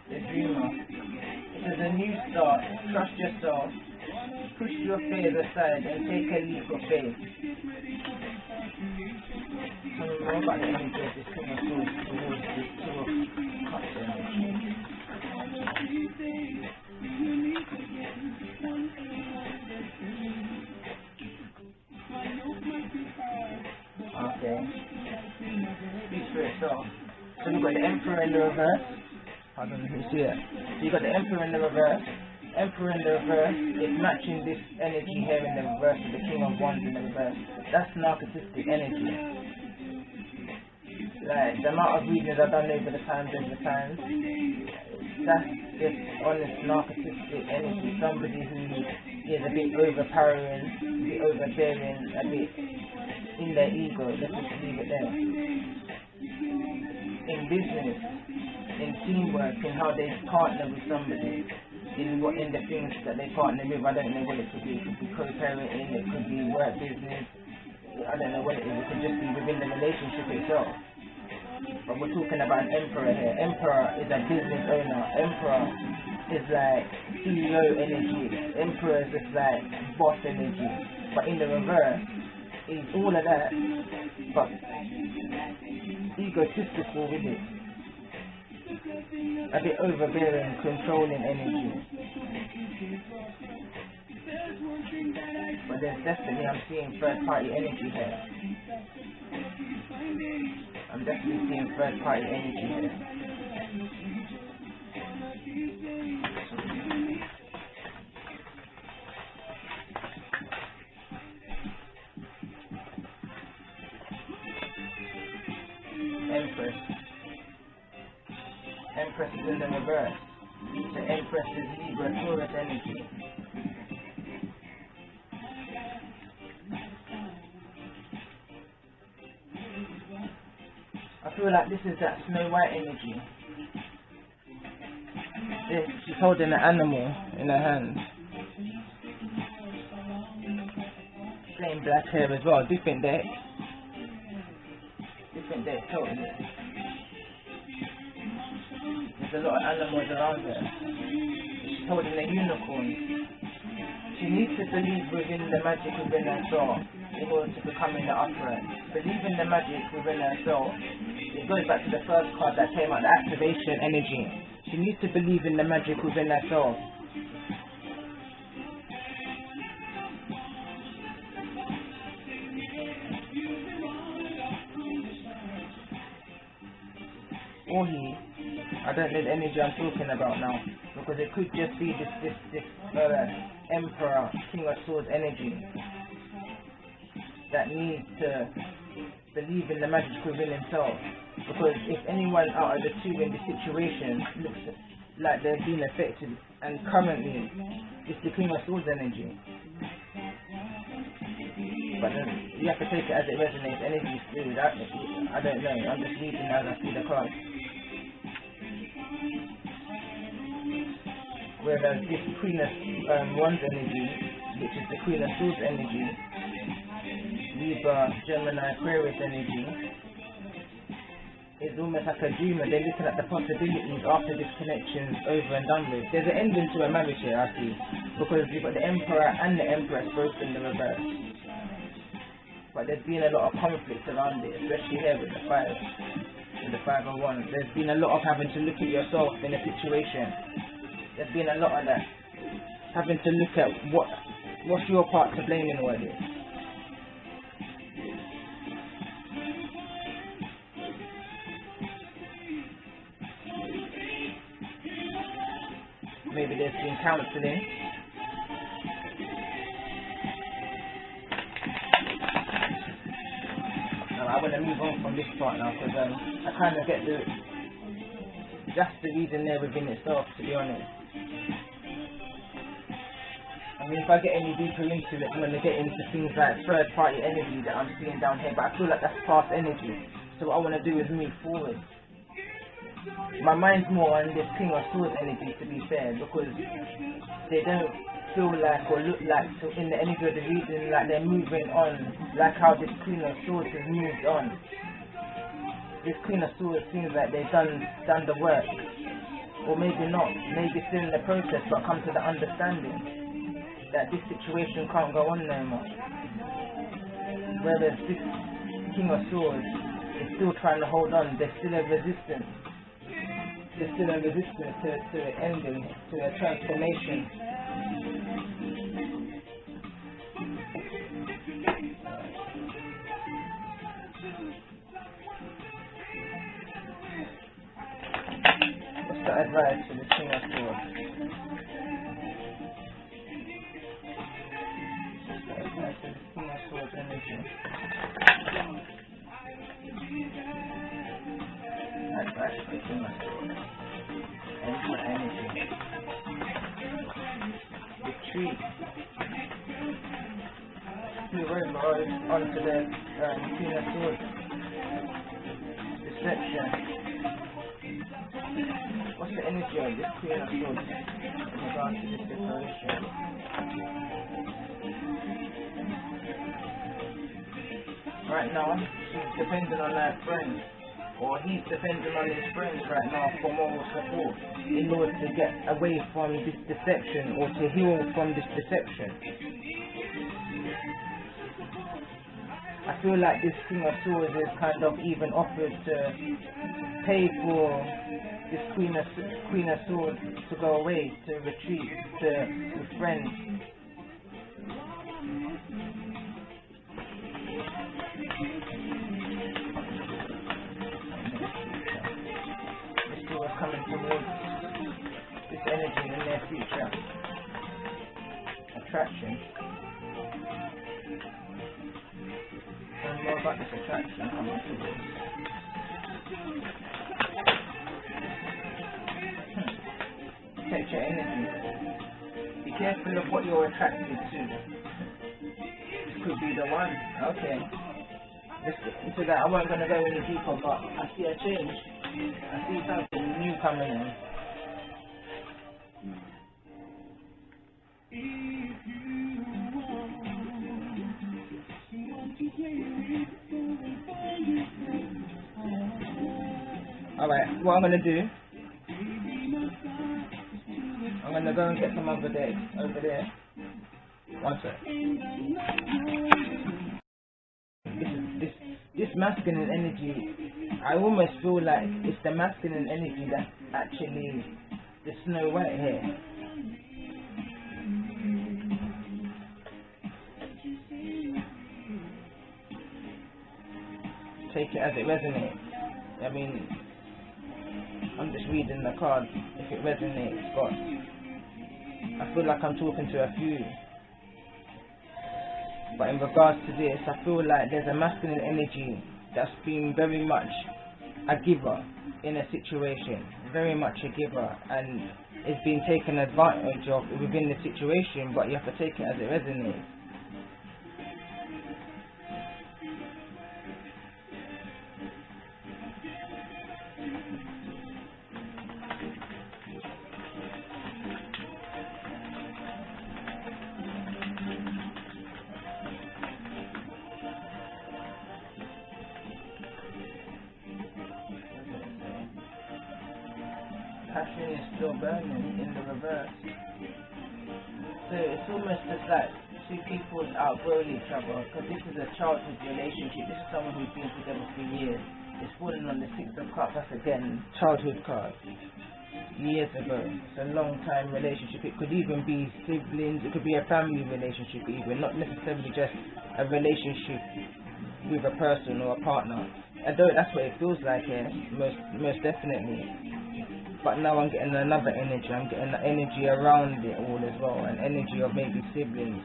The dreamer. It is a new start. Trust yourself. Push your fears aside and take a leap of faith. Tell me more about the energy of this King of Swords towards this Two of Cups energy. Okay. Speak for yourself. So you've got the Emperor in the reverse. I don't know if you see it. So you've got the Emperor in the reverse. Emperor in the reverse is matching this energy here in the reverse with the King of Wands in the reverse. That's narcissistic energy. Like the amount of readings I've done over the times, that's just honest narcissistic energy. Somebody who is a bit overpowering, a bit overbearing, a bit in their ego. Let's just leave it there. In business, in teamwork, in how they partner with somebody. In the things that they partner with, I don't know what it could be. It could be co-parenting, it could be work business, I don't know what it is. It could just be within the relationship itself. But we're talking about an emperor here. Emperor is a business owner. Emperor is like CEO energy. Emperor is just like boss energy. But in the reverse, is all of that, but egotistical with it. A bit overbearing, controlling energy. But there's definitely, I'm seeing third party energy here. I'm definitely seeing third party energy here. Empress. Empress is in the reverse. The Empress is Libra, Taurus energy. I feel like this is that Snow White energy. She's holding an animal in her hand. Same black hair as well, different deck. Different deck, totally. There's a lot of animals around her. She's holding a unicorn. She needs to believe within the magic within her soul in order to become in the upright. Believe in the magic within her soul. It goes back to the first card that came out, the activation energy. She needs to believe in the magic within her soul. Or he, I don't know the energy I'm talking about now, because it could just be this Emperor, King of Swords energy that needs to believe in the magic within himself. Because if anyone out of the two in the situation looks like they're being affected, and currently it's the King of Swords energy. But then you have to take it as it resonates. Energy is fluid. I don't know. I'm just reading as I see the card. Whereas this Queen of Wands energy, which is the Queen of Swords energy, Libra, Gemini, Aquarius energy, is almost like a dreamer. They're looking at the possibilities after this connection's over and done with. There's an ending to a marriage here, I see, because you've got the Emperor and the Empress both in the reverse. But there's been a lot of conflict around it, especially here with the Five of Wands. There's been a lot of having to look at yourself in a situation. There's been a lot of that, having to look at what's your part to blame in all of this. Maybe there's been counselling. I want to move on from this part now, because I kind of get that's the reason there within itself, to be honest. I mean, if I get any deeper into it, I'm going to get into things like third party energy that I'm seeing down here, but I feel like that's past energy. So what I want to do is move forward. My mind's more on this King of Swords energy, to be fair, because they don't feel like or look like, so in the energy of the reading, like they're moving on, like how this Queen of Swords has moved on. This Queen of Swords seems like they've done the work, or maybe not, maybe still in the process, but come to the understanding that this situation can't go on no more. Whereas this King of Swords is still trying to hold on. There's still a resistance. There's still a resistance to the ending, to the transformation. What's the advice for the King of Swords? Energy. Advice for King of Swords. Energy. Retreat. Move over onto the King of Swords. Deception. What's the energy of this Queen of Swords in regards to this declaration? Right now, she's depending on her friends, or he's depending on his friends right now for moral support in order to get away from this deception, or to heal from this deception. I feel like this King of Swords is kind of even offered to pay for this Queen of Swords to go away, to retreat, to friends. Coming towards this energy in the near future. Attraction. And more about this attraction coming towards. Protect your energy. Be careful of what you're attracted to. This could be the one. Okay. Let's get into that. I wasn't going to go any deeper, but I see a change. I see something new coming in. Alright, what I'm going to do, I'm going to go and get some over there. One sec. This masculine energy, I almost feel like it's the masculine energy that's actually the Snow White here. Take it as it resonates. I mean, I'm just reading the card if it resonates, but I feel like I'm talking to a few. But in regards to this, I feel like there's a masculine energy that's been very much a giver in a situation, very much a giver, and it's been taken advantage of within the situation, but you have to take it as it resonates. Passion is still burning in the reverse. So it's almost just like two people outgrowing each other, because this is a childhood relationship. This is someone who's been together for years. It's falling on the Six of Cups. That's again childhood card. Years ago. It's a long time relationship. It could even be siblings. It could be a family relationship even, not necessarily just a relationship with a person or a partner. Although that's what it feels like here, most definitely. But now I'm getting another energy. I'm getting the energy around it all as well, an energy of maybe siblings.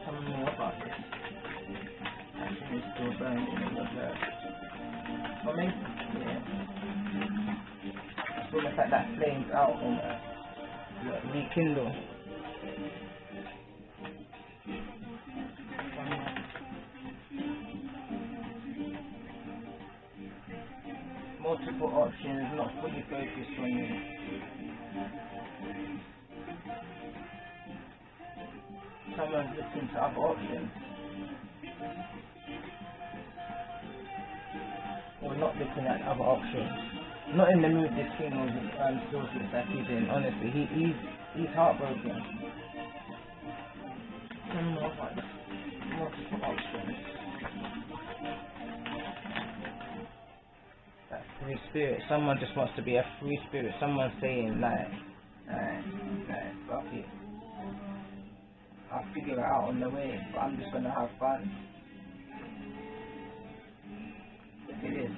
Tell me more about this. Actually, it's still burning in the reverse. Or maybe, yeah. It's almost like that flames out and rekindle. Multiple options, not fully focused on you. Someone's looking to other options. Or not looking at other options. Not in the mood this king of swords looks like he's in, honestly. He's heartbroken. Tell me more about this. Multiple options. Free spirit. Someone just wants to be a free spirit. Someone's saying like, fuck it. I'll figure it out on the way, but I'm just gonna have fun. Look at this.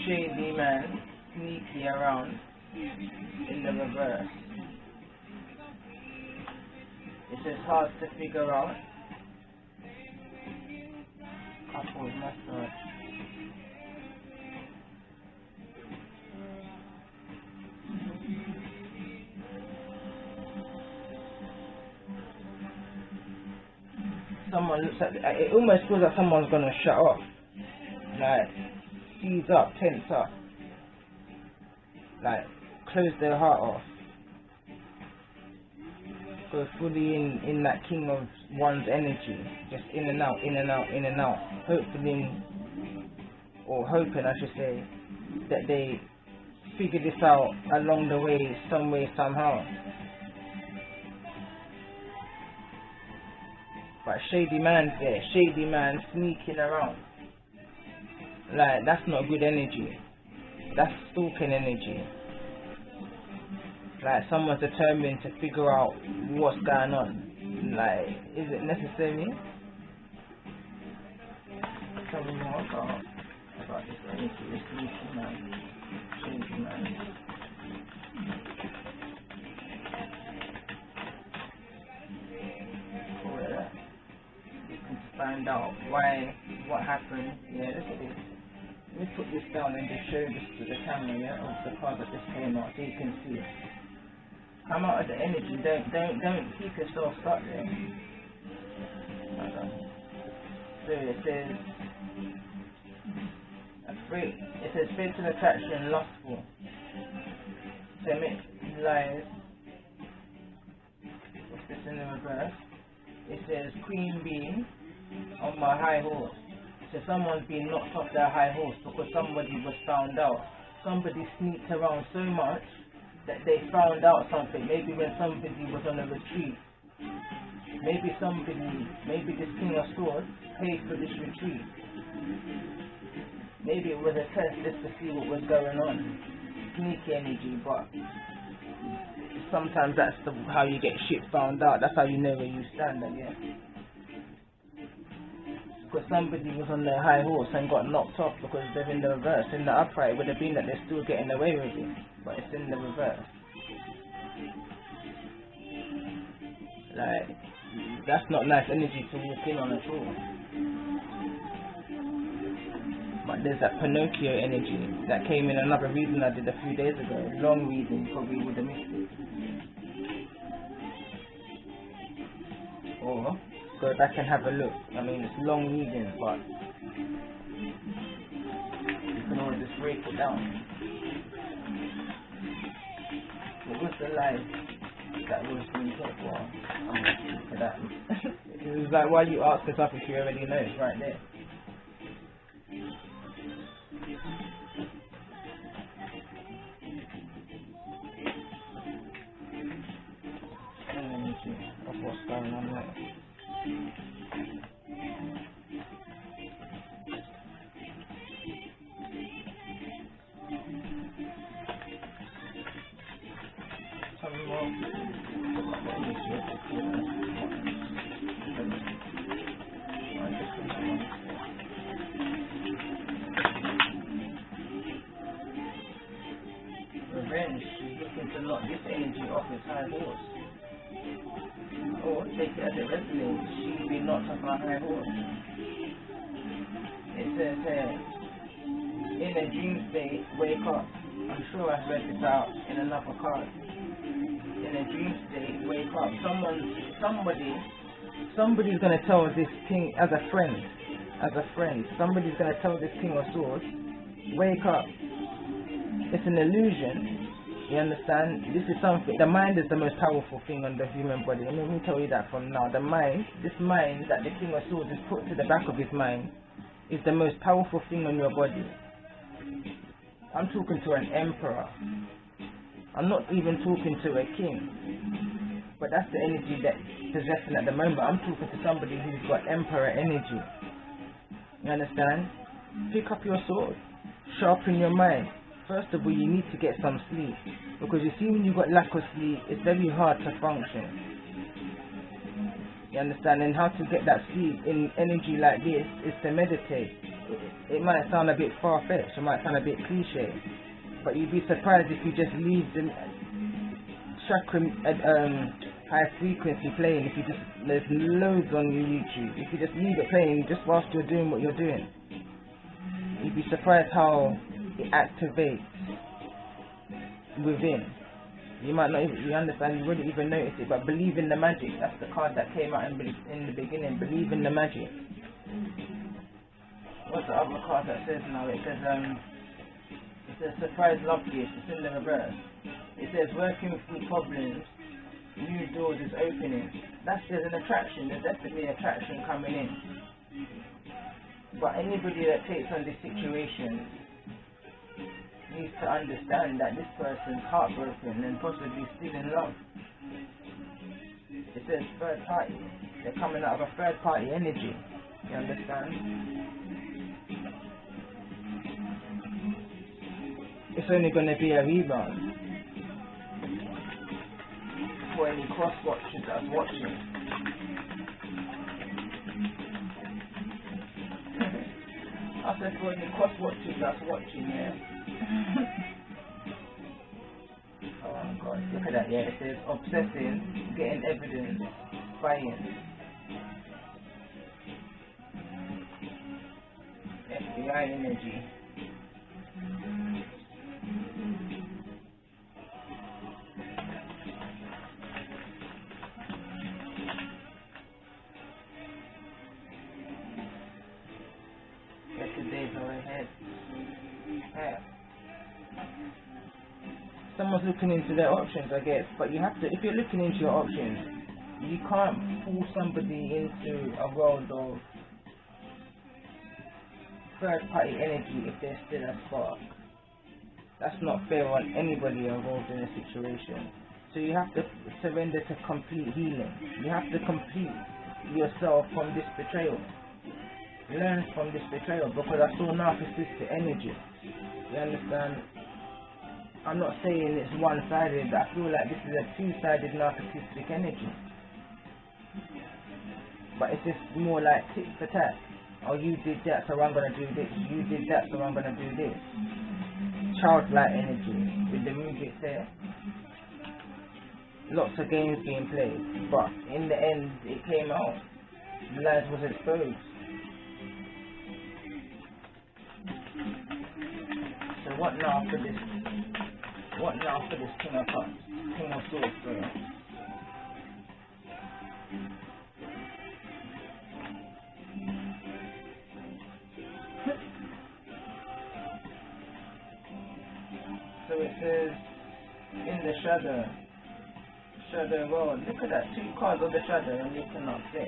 Shady man, sneaky around in the reverse. It says hard to figure out. Couples massage. Someone looks at it almost feels like someone's gonna shut off, like seize up, tense up, like close their heart off, go fully in that king of one's energy, just in and out, in and out, in and out. Hopefully, or hoping I should say, that they figure this out along the way, some way, somehow. But shady man's there, shady man sneaking around. Like, that's not good energy. That's stalking energy. Like, someone's determined to figure out what's going on. Like, is it necessary? Tell me more about this energy, this sneaky man, shady man. Find out why, what happened. Yeah, look at this. Let me put this down and just show this to the camera, yeah, of the card that just came out so you can see. Come out of the energy, don't keep yourself stuck there. So it says fatal attraction, lustful. Submit lies. What's this in the reverse? It says queen bee on my high horse. So someone's been knocked off their high horse because somebody was found out. Somebody sneaked around so much that they found out something. Maybe when somebody was on a retreat. Maybe this king of swords paid for this retreat. Maybe it was a test just to see what was going on. Sneaky energy, but sometimes that's how you get shit found out. That's how you know where you stand, I guess. because somebody was on their high horse and got knocked off because they're in the reverse. In the upright, it would have been that they're still getting away with it, but it's in the reverse. Like, that's not nice energy to walk in on at all. But there's that Pinocchio energy that came in another reading I did a few days ago. Long reading, probably would have missed it. Or go back and have a look. I mean, it's long reading, but you can always just break it down. What was the lie that was being talked about? For that. It was like, why you ask us up if you already know? It's right there. Of what's going on there. Some more. Revenge. She's looking to knock this energy off his high horse. Or take it as it resonates. She be knocked off her high horse. It says here, in a dream state, wake up. I'm sure I've read this out in another card. In a dream state, wake up. Somebody's gonna tell this king as a friend. Somebody's gonna tell this King of Swords, wake up. It's an illusion. You understand? This is something. The mind is the most powerful thing on the human body. And let me tell you that from now. The mind, this mind that the King of Swords is put to the back of his mind, is the most powerful thing on your body. I'm talking to an emperor. I'm not even talking to a king. But that's the energy that's possessing at the moment. I'm talking to somebody who's got emperor energy. You understand? Pick up your sword. Sharpen your mind. First of all, you need to get some sleep. Because you see, when you've got lack of sleep, it's very hard to function. You understand? And how to get that sleep in energy like this is to meditate. It might sound a bit far-fetched, it might sound a bit cliche, but you'd be surprised if you just leave the chakra high frequency playing. If you just, there's loads on YouTube. If you just leave it playing just whilst you're doing what you're doing, you'd be surprised how it activates within. You might not even, you understand, you wouldn't even notice it, but believe in the magic. That's the card that came out in the beginning. Believe in the magic. What's the other card that says now? It says surprise love gift. It's in the reverse. It says working through problems, new doors is opening. There's an attraction. There's definitely attraction coming in. But anybody that takes on this situation needs to understand that this person's heartbroken and possibly still in love. It says third party. They're coming out of a third party energy. You understand? It's only going to be a rebound for any cross watchers that's watching. I said for any cross watchers that's watching, yeah. Oh my god, look at that, yeah. It says obsessing, getting evidence, spying. FBI energy. Someone's looking into their options, I guess, but you have to, if you're looking into your options, you can't pull somebody into a world of third party energy if there's still a spark. That's not fair on anybody involved in a situation. So you have to surrender to complete healing. You have to complete yourself from this betrayal. Learn from this betrayal, because I saw narcissistic energy. You understand? I'm not saying it's one-sided. I feel like this is a two-sided narcissistic energy. But it's just more like tit for tat. Oh, you did that, so I'm gonna do this. You did that, so I'm gonna do this. Childlike energy with the music there. Lots of games being played, but in the end, it came out. The lies was exposed. So what now for this? What now for this King of Cups, King of Swords, bro? So it says in the shadow world. Look at that, 2 cards on the shadow and looking up 6.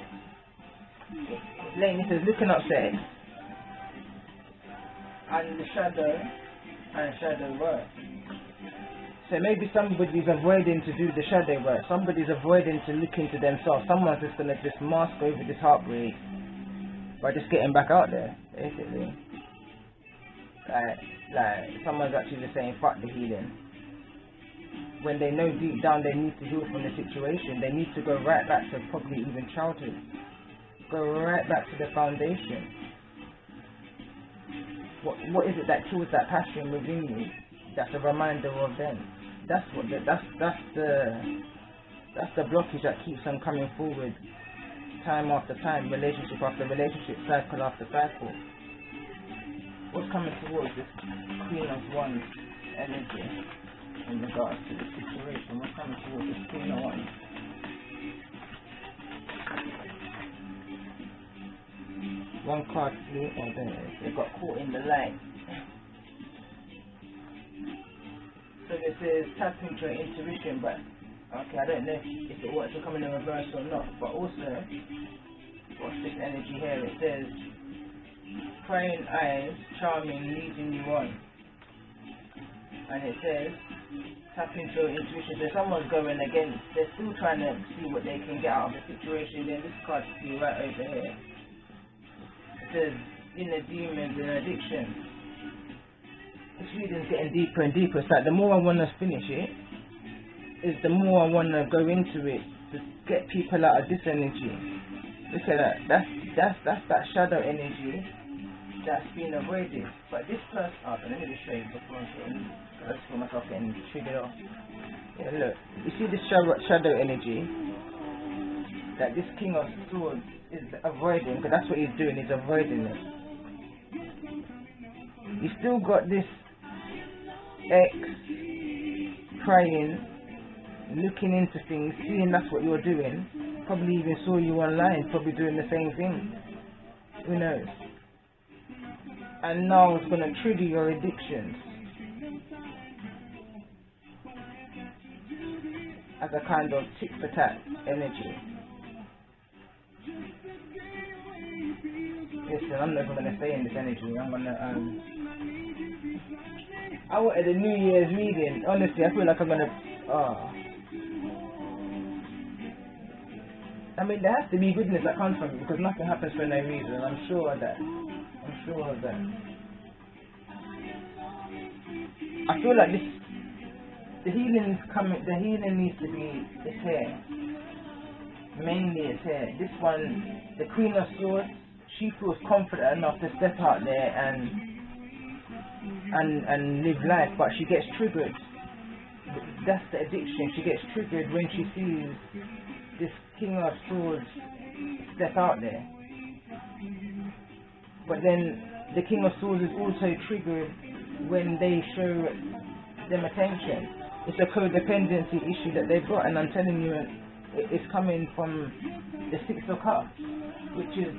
Lane, it says looking up 6 and the shadow and shadow work. So maybe somebody's avoiding to do the shadow work. Somebody's avoiding to look into themselves. Someone's just gonna just mask over this heartbreak by just getting back out there, basically. Like someone's actually just saying fuck the healing. When they know deep down they need to heal from the situation, they need to go right back to probably even childhood. Go right back to the foundation. What is it that kills that passion within you? That's a reminder of them. That's the blockage that keeps them coming forward time after time, relationship after relationship, cycle after cycle. What's coming towards this Queen of Wands energy in regards to the situation? What's coming towards this Queen of Wands? One card flew, oh there it is. They got caught in the light. So this is tap into your intuition, but okay, I don't know if it works to come in reverse or not, but also, what's this energy here? It says, crying eyes, charming, leading you on. And it says, tap into your intuition. So someone's going against, they're still trying to see what they can get out of the situation. Then this card see right over here. It says, inner demons and addiction. This reading's getting deeper and deeper. It's like the more I want to finish it, is the more I want to go into it to get people out of this energy. Look at that. That's that shadow energy that's been avoided. But this person, let me just show you before I'm getting, I just feel myself getting triggered off. Yeah, look. You see this shadow energy that this King of Swords is avoiding, because that's what he's doing. He's avoiding it. You still got this ex crying, looking into things, seeing that's what you're doing, probably even saw you online, probably doing the same thing. Who knows? And now it's going to trigger your addictions as a kind of tit for tat energy. Listen, I'm not even going to stay in this energy. I'm going to I wanted a New Year's reading. Honestly, I feel like I'm gonna. I mean, there has to be goodness that comes from it because nothing happens for no reason. I'm sure of that. I feel like this. The healing's coming. The healing needs to be. It's here. Mainly, it's here. This one, the Queen of Swords. She feels confident enough to step out there and live life, but she gets triggered. That's the addiction. She gets triggered when she sees this King of Swords step out there. But then the King of Swords is also triggered when they show them attention. It's a codependency issue that they've got, and I'm telling you, it's coming from the Six of Cups, which is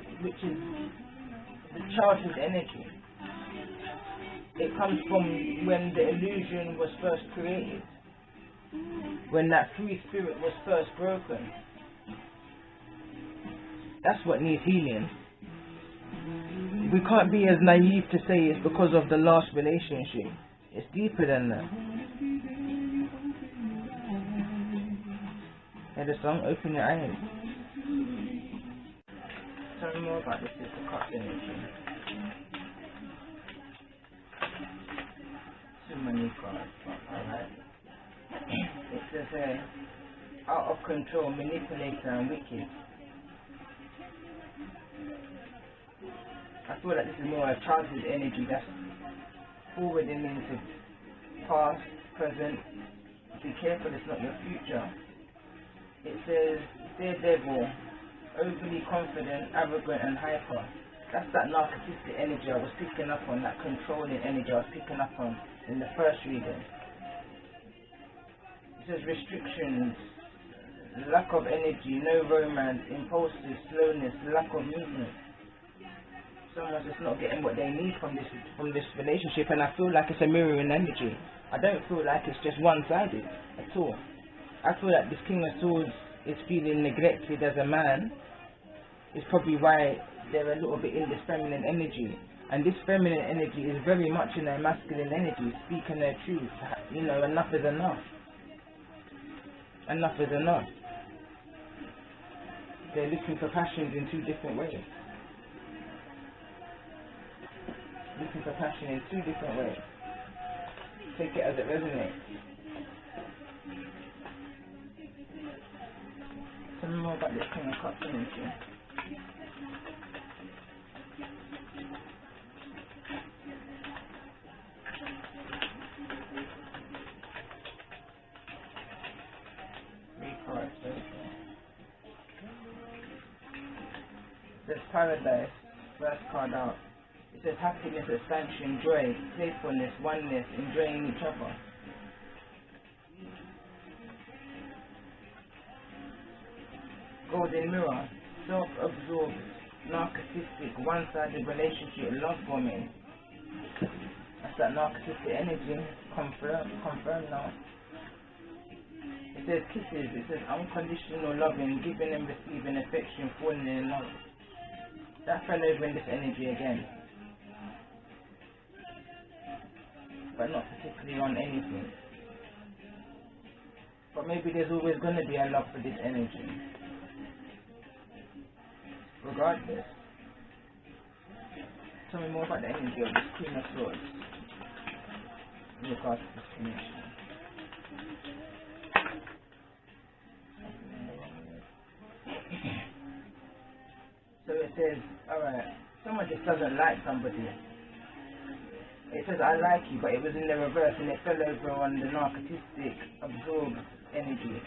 the childhood energy. It comes from when the illusion was first created, when that free spirit was first broken. That's what needs healing. We can't be as naive to say it's because of the last relationship. It's deeper than that. Hear the song? Open your eyes. Tell me more about this Six of Cups energy. Too many cards, but alright. It says out of control, manipulator and wicked. I feel like this is more a childhood energy that's forwarding into past, present. Be careful, it's not your future. It says, daredevil, overly confident, arrogant and hyper. That's that narcissistic energy I was picking up on, that controlling energy I was picking up on in the first reading. It says restrictions, lack of energy, no romance, impulsive, slowness, lack of movement. Someone's just not getting what they need from this relationship, and I feel like it's a mirroring energy. I don't feel like it's just one-sided at all. I feel like this King of Swords is feeling neglected as a man. It's probably why they're a little bit in this feminine energy, and this feminine energy is very much in their masculine energy, speaking their truth. You know, enough is enough. Enough is enough. They're looking for passions in two different ways. Looking for passion in two different ways. Take it as it resonates. Tell me more about this King of Cups energy. There's Paradise, first card out. It says happiness, expansion, joy, playfulness, oneness, enjoying each other. Golden Mirror, self-absorbed, narcissistic, one-sided relationship, love bombing. That's that narcissistic energy. Confirm now. It says kisses, it says unconditional loving, giving and receiving affection, falling in love. That fell over in this energy again. But not particularly on anything. But maybe there's always going to be a love for this energy. Regardless. Tell me more about the energy of this Queen of Swords in regards to this connection. So it says, alright, someone just doesn't like somebody. It says, I like you, but it was in the reverse and it fell over on the narcissistic, absorbed energy.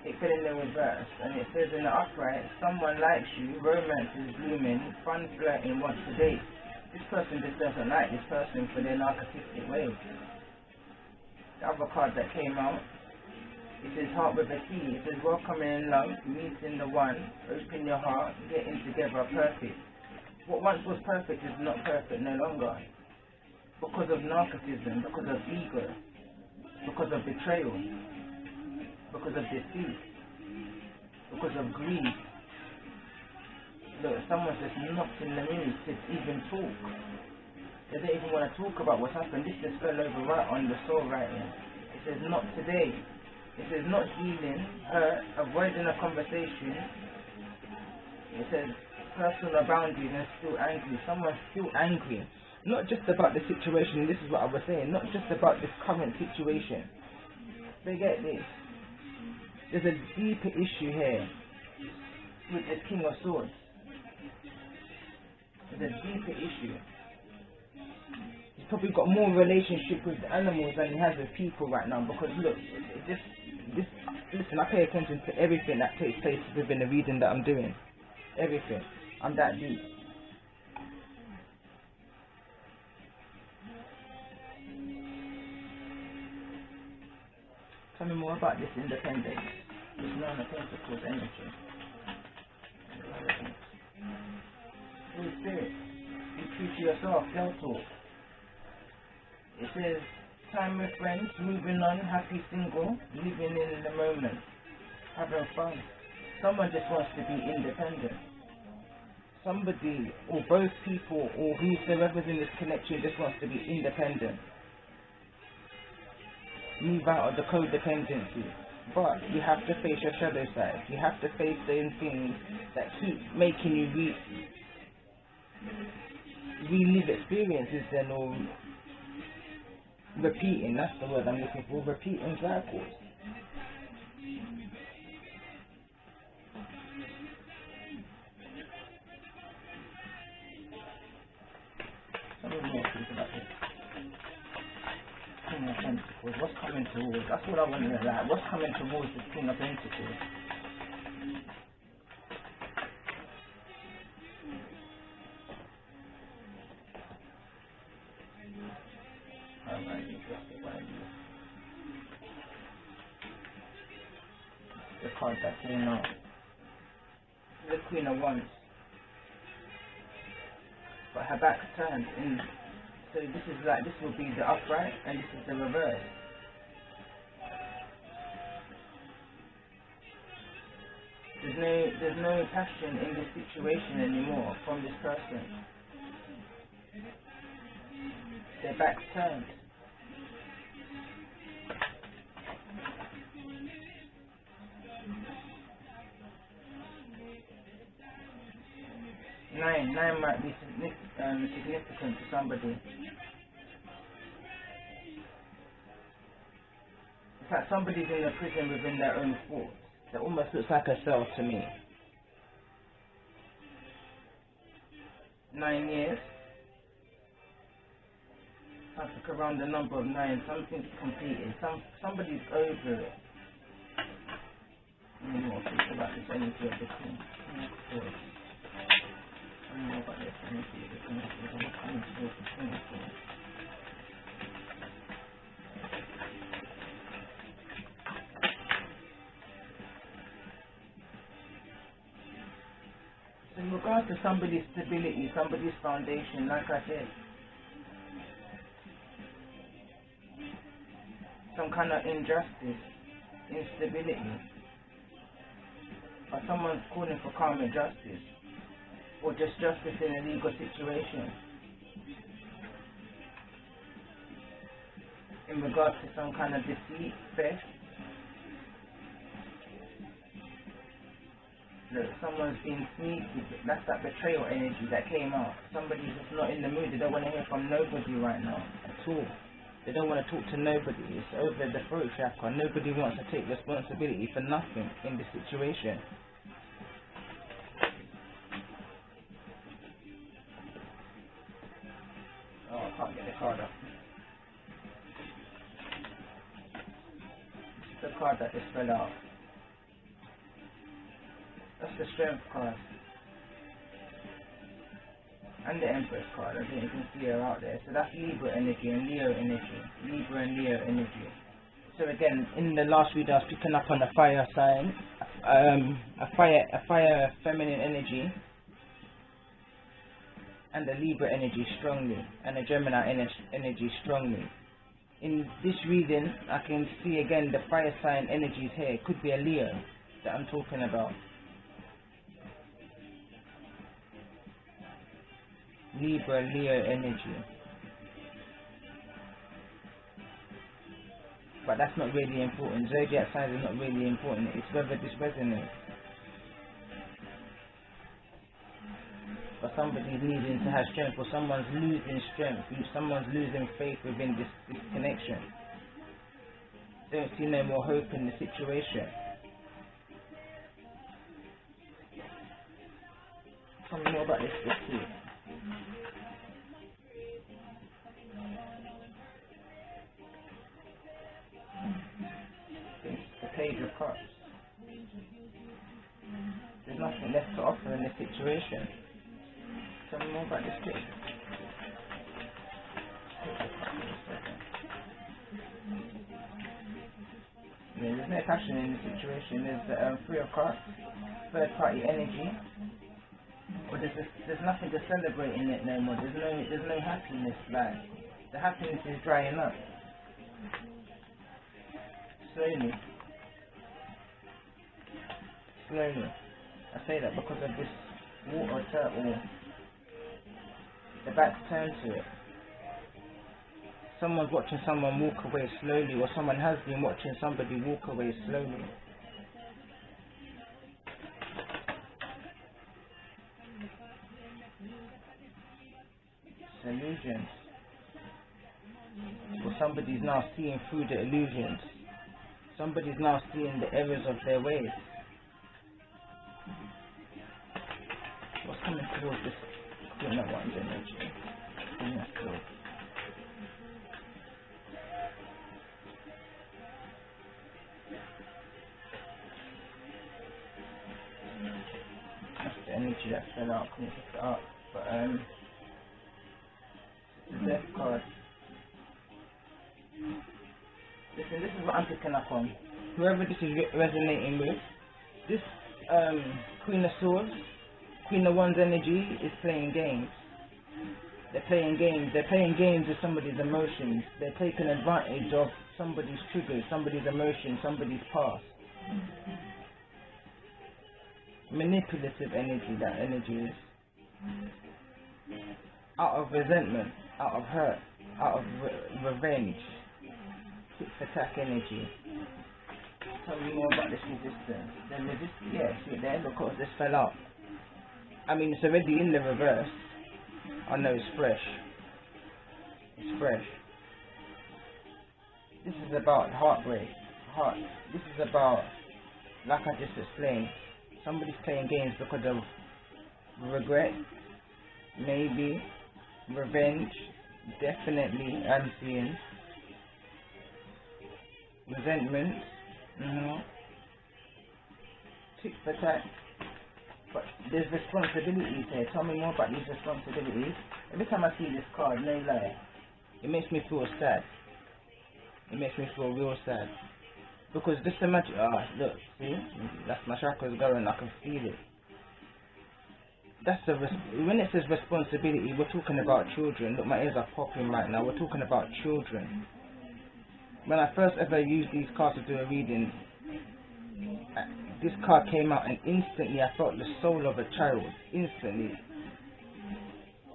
It fell in the reverse, and it says in the upright, someone likes you, romance is blooming, fun flirting, wants to date. This person just doesn't like this person for their narcissistic ways. The other card that came out, it says heart with a T. It says welcoming in love, meeting the one, open your heart, getting together, perfect. What once was perfect is not perfect no longer. Because of narcissism, because of ego, because of betrayal, because of deceit, because of greed. Look, someone's just not in the mood to even talk. They don't even want to talk about what's happened. This just fell over right on the soul writing. It says not today. It says not healing, hurt, avoiding a conversation. It says personal boundaries and still angry. Someone's still angry. Not just about the situation, this is what I was saying, not just about this current situation. Forget this. There's a deeper issue here with this King of Swords. There's a deeper issue. He's probably got more relationship with animals than he has with people right now, because look, listen, I pay attention to everything that takes place within the reading that I'm doing. Everything. I'm that deep. Tell me more about this independence, this Nine of Pentacles energy. Holy Spirit, be true to yourself, girl talk. It says, time with friends, moving on, happy single, living in the moment, having fun. Someone just wants to be independent. Somebody, or both people, or whoever's in this connection just wants to be independent. Move out of the codependency. But you have to face your shadow side. You have to face those things that keep making you relive experiences then, or repeating, that's the word I'm looking for, repeating cycles. don't know what about this. King of Pentacles. What's coming towards? That's what I want to know. Like, what's coming towards the King of Pentacles? Alright, interesting. The card that came out. The Queen of Wands. But her back's turned in. So this is like, this will be the upright and this is the reverse. There's no passion in this situation anymore from this person. Their back's turned. Nine might be significant to somebody. It's like somebody's in a prison within their own thoughts. That almost looks like a cell to me. 9 years. Something around the number of 9. Something's completed. Somebody's over it. I don't know what to think about this energy of the Queen. I don't know about this energy of the Queen. I'm coming towards the Queen. In regards to somebody's stability, somebody's foundation, like I said, some kind of injustice, instability, or someone's calling for karmic justice, or just justice in a legal situation, in regards to some kind of deceit, theft. Look, someone's being sneaky. That's that betrayal energy that came out. Somebody's just not in the mood. They don't want to hear from nobody right now at all. They don't want to talk to nobody. It's over the throat chakra. Nobody wants to take responsibility for nothing in this situation. Oh, I can't get the card up. This is the card that just fell out. That's the Strength card. And the Empress card. I think you can see her out there. So that's Libra energy and Leo energy. Libra and Leo energy. So again, in the last video I was picking up on a fire sign. A fire feminine energy. And the Libra energy strongly. And the Gemini energy strongly. In this reading, I can see again the fire sign energies here. It could be a Leo that I'm talking about. Libra, Leo energy. But that's not really important. Zodiac signs are not really important. It's whether this resonates. But somebody's needing to have strength, or someone's losing strength. Someone's losing faith within this connection. Don't see no more hope in the situation. Tell me more about this too. The Page of Cups. There's nothing left to offer in this situation. Tell me more about this case. Yeah, there's no passion in the situation. There's the Three of Cups, third party energy. But there's nothing to celebrate in it no more. There's no happiness. Like, the happiness is drying up slowly. I say that because of this water turtle. The back's turned to it. Someone's watching someone walk away slowly, or someone has been watching somebody walk away slowly. Illusions. Or somebody's now seeing through the illusions. Somebody's now seeing the errors of their ways. What's coming towards this Queen of Wands energy? Queen of Swords. That's the energy that fell out. Couldn't pick it up. But the Death card. Listen, this is what I'm picking up on. Whoever this is resonating with, this Queen of Swords, Queen of Wands energy is playing games. They're playing games. They're playing games with somebody's emotions. They're taking advantage of somebody's triggers, somebody's emotions, somebody's past. Manipulative energy, that energy is. Out of resentment, out of hurt, out of revenge. Tit for tac energy. Tell me more about this resistance. The resistance, yeah, see there, look how this fell out. I mean, it's already in the reverse. I know it's fresh. It's fresh. This is about heartbreak. This is about, like I just explained, somebody's playing games because of regret, maybe, revenge, definitely, I'm seeing. Resentment, tit for tat. But there's responsibilities here. Tell me more about these responsibilities. Every time I see this card, no lie, it makes me feel sad. It makes me feel real sad. Because just imagine, look, see? That's my chakras going, I can feel it. That's when it says responsibility, we're talking about children. Look, my ears are popping right now. We're talking about children. When I first ever used these cards to do a reading, this card came out and instantly I felt the soul of a child. Instantly.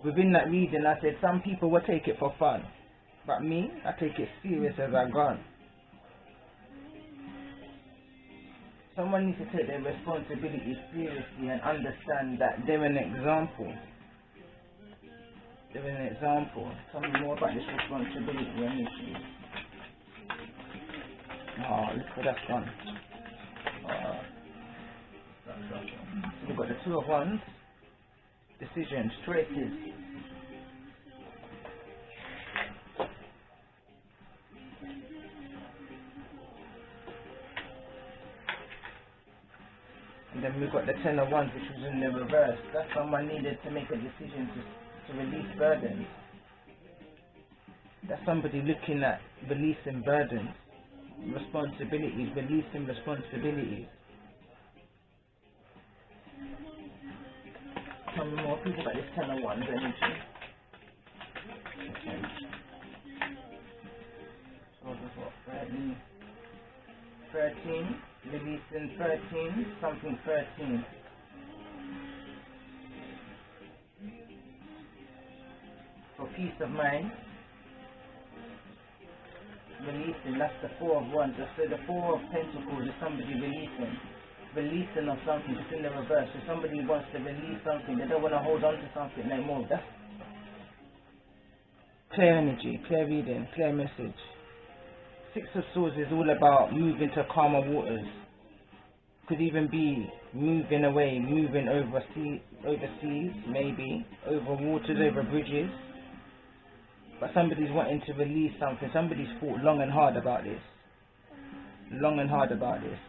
Within that reading I said some people will take it for fun, but me, I take it serious as I gone. Someone needs to take their responsibility seriously and understand that they're an example. They're an example. Tell me more about this responsibility energy. Oh, look where that's gone. So we've got the Two of Wands, decisions, choices. And then we've got the Ten of Wands, which was in the reverse. That's someone needed to make a decision to release burdens. That's somebody looking at releasing burdens, responsibilities, releasing responsibilities. Some more people about this Ten of Wands energy. Okay. So this what, 13, releasing 13, something 13. For peace of mind, releasing, that's the Four of Wands. So the Four of Pentacles is somebody releasing of something, just in the reverse. So somebody wants to release something, they don't want to hold on to something no more. That's clear energy, clear reading, clear message. Six of Swords is all about moving to calmer waters. Could even be moving away, moving overseas, maybe, over waters, over bridges. But somebody's wanting to release something. Somebody's thought long and hard about this. Long and hard about this.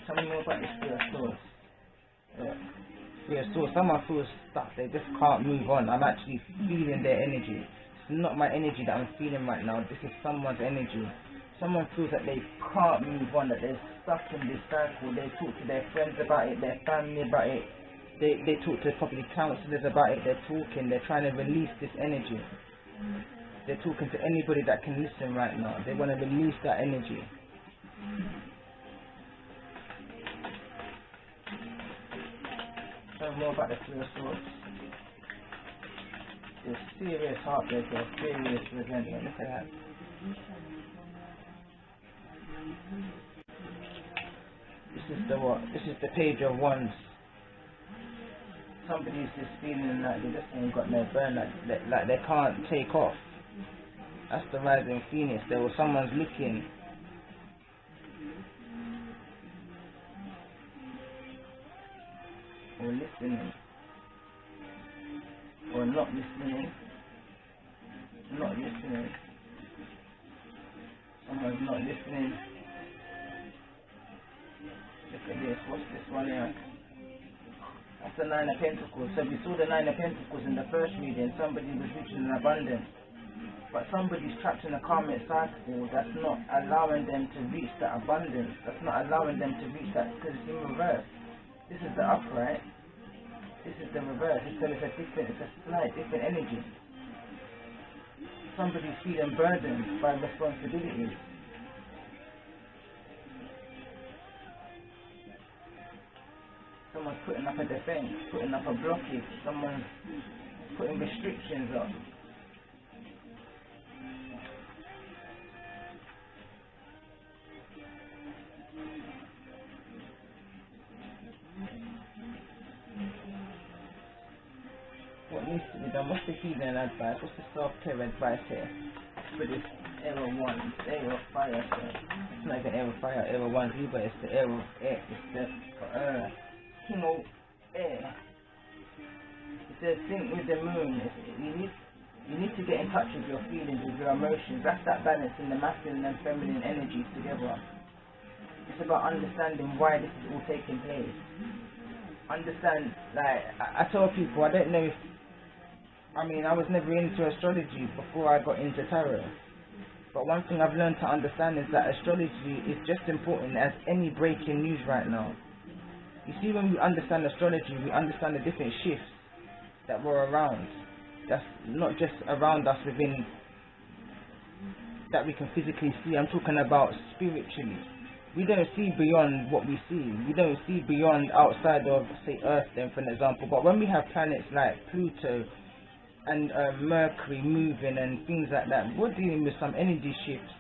Tell me more about this Three of Swords. Three of Swords. Someone feels stuck. They just can't move on. I'm actually feeling their energy. It's not my energy that I'm feeling right now. This is someone's energy. Someone feels that they can't move on, that they're stuck in this cycle. They talk to their friends about it, their family about it. They talk to probably counselors about it. They're talking. They're trying to release this energy. They're talking to anybody that can listen right now. They want to release that energy. Tell me more about the Three of Swords. There's serious heartbreak or serious resentment. Look at that. This is the what? This is the Page of Wands. Somebody's just feeling like they just ain't got no burn, like they can't take off. That's the Rising Phoenix. There was someone's looking. or listening, or not listening, someone's not listening. Look at this, what's this one here? That's the Nine of Pentacles. So we saw the Nine of Pentacles in the first reading. Somebody was reaching an abundance, but somebody's trapped in a karmic cycle that's not allowing them to reach that abundance. That's not allowing them to reach that, because it's in reverse. This is the upright. This is the reverse. So it's a slight different energy. Somebody's feeling burdened by responsibilities. Someone's putting up a defense, putting up a blockage, someone's putting restrictions up. What needs to be done? What's the healing advice? What's the self-care advice here for this era 1? It's the era of fire, so it's not even era of fire, era 1 either, it's the era of air, it's the king of air. It says sync with the moon. You need to get in touch with your feelings, with your emotions. That's that balance in the masculine and feminine energies together. It's about understanding why this is all taking place. Understand, like I tell people, I don't know if, I was never into astrology before I got into tarot. But one thing I've learned to understand is that astrology is just important as any breaking news right now. You see, when we understand astrology, we understand the different shifts that were around. That's not just around us within, that we can physically see. I'm talking about spiritually. We don't see beyond what we see. We don't see beyond outside of, say, Earth, then, for an example. But when we have planets like Pluto and Mercury moving and things like that, we're dealing with some energy shifts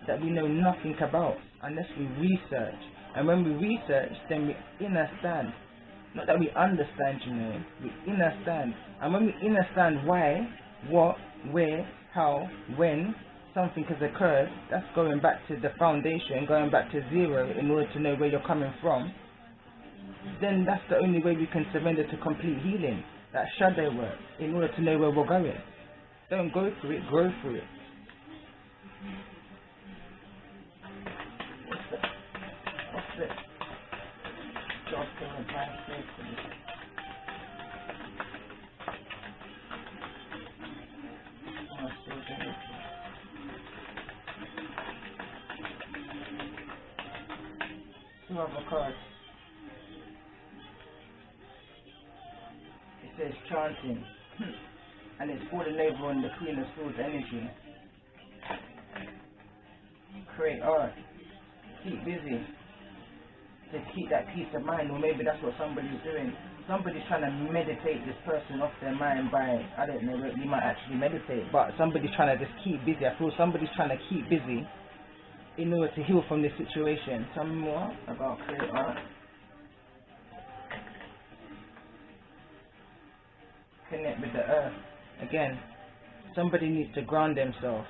that we know nothing about unless we research. And when we research, then we understand. Not that we understand, we understand. And when we understand why, what, where, how, when something has occurred, that's going back to the foundation, going back to zero in order to know where you're coming from, then that's the only way we can surrender to complete healing. That shadow work, in order to know where we're going. Don't go through it, grow through it. What's this? Two other cards. It says chanting, and it's falling over on the Queen of Swords energy. Create art, keep busy, to keep that peace of mind, or maybe that's what somebody's doing. Somebody's trying to meditate this person off their mind by, I don't know, you might actually meditate, but somebody's trying to just keep busy. I feel somebody's trying to keep busy in order to heal from this situation. Some more about create art. Connect with the earth. Again, somebody needs to ground themselves.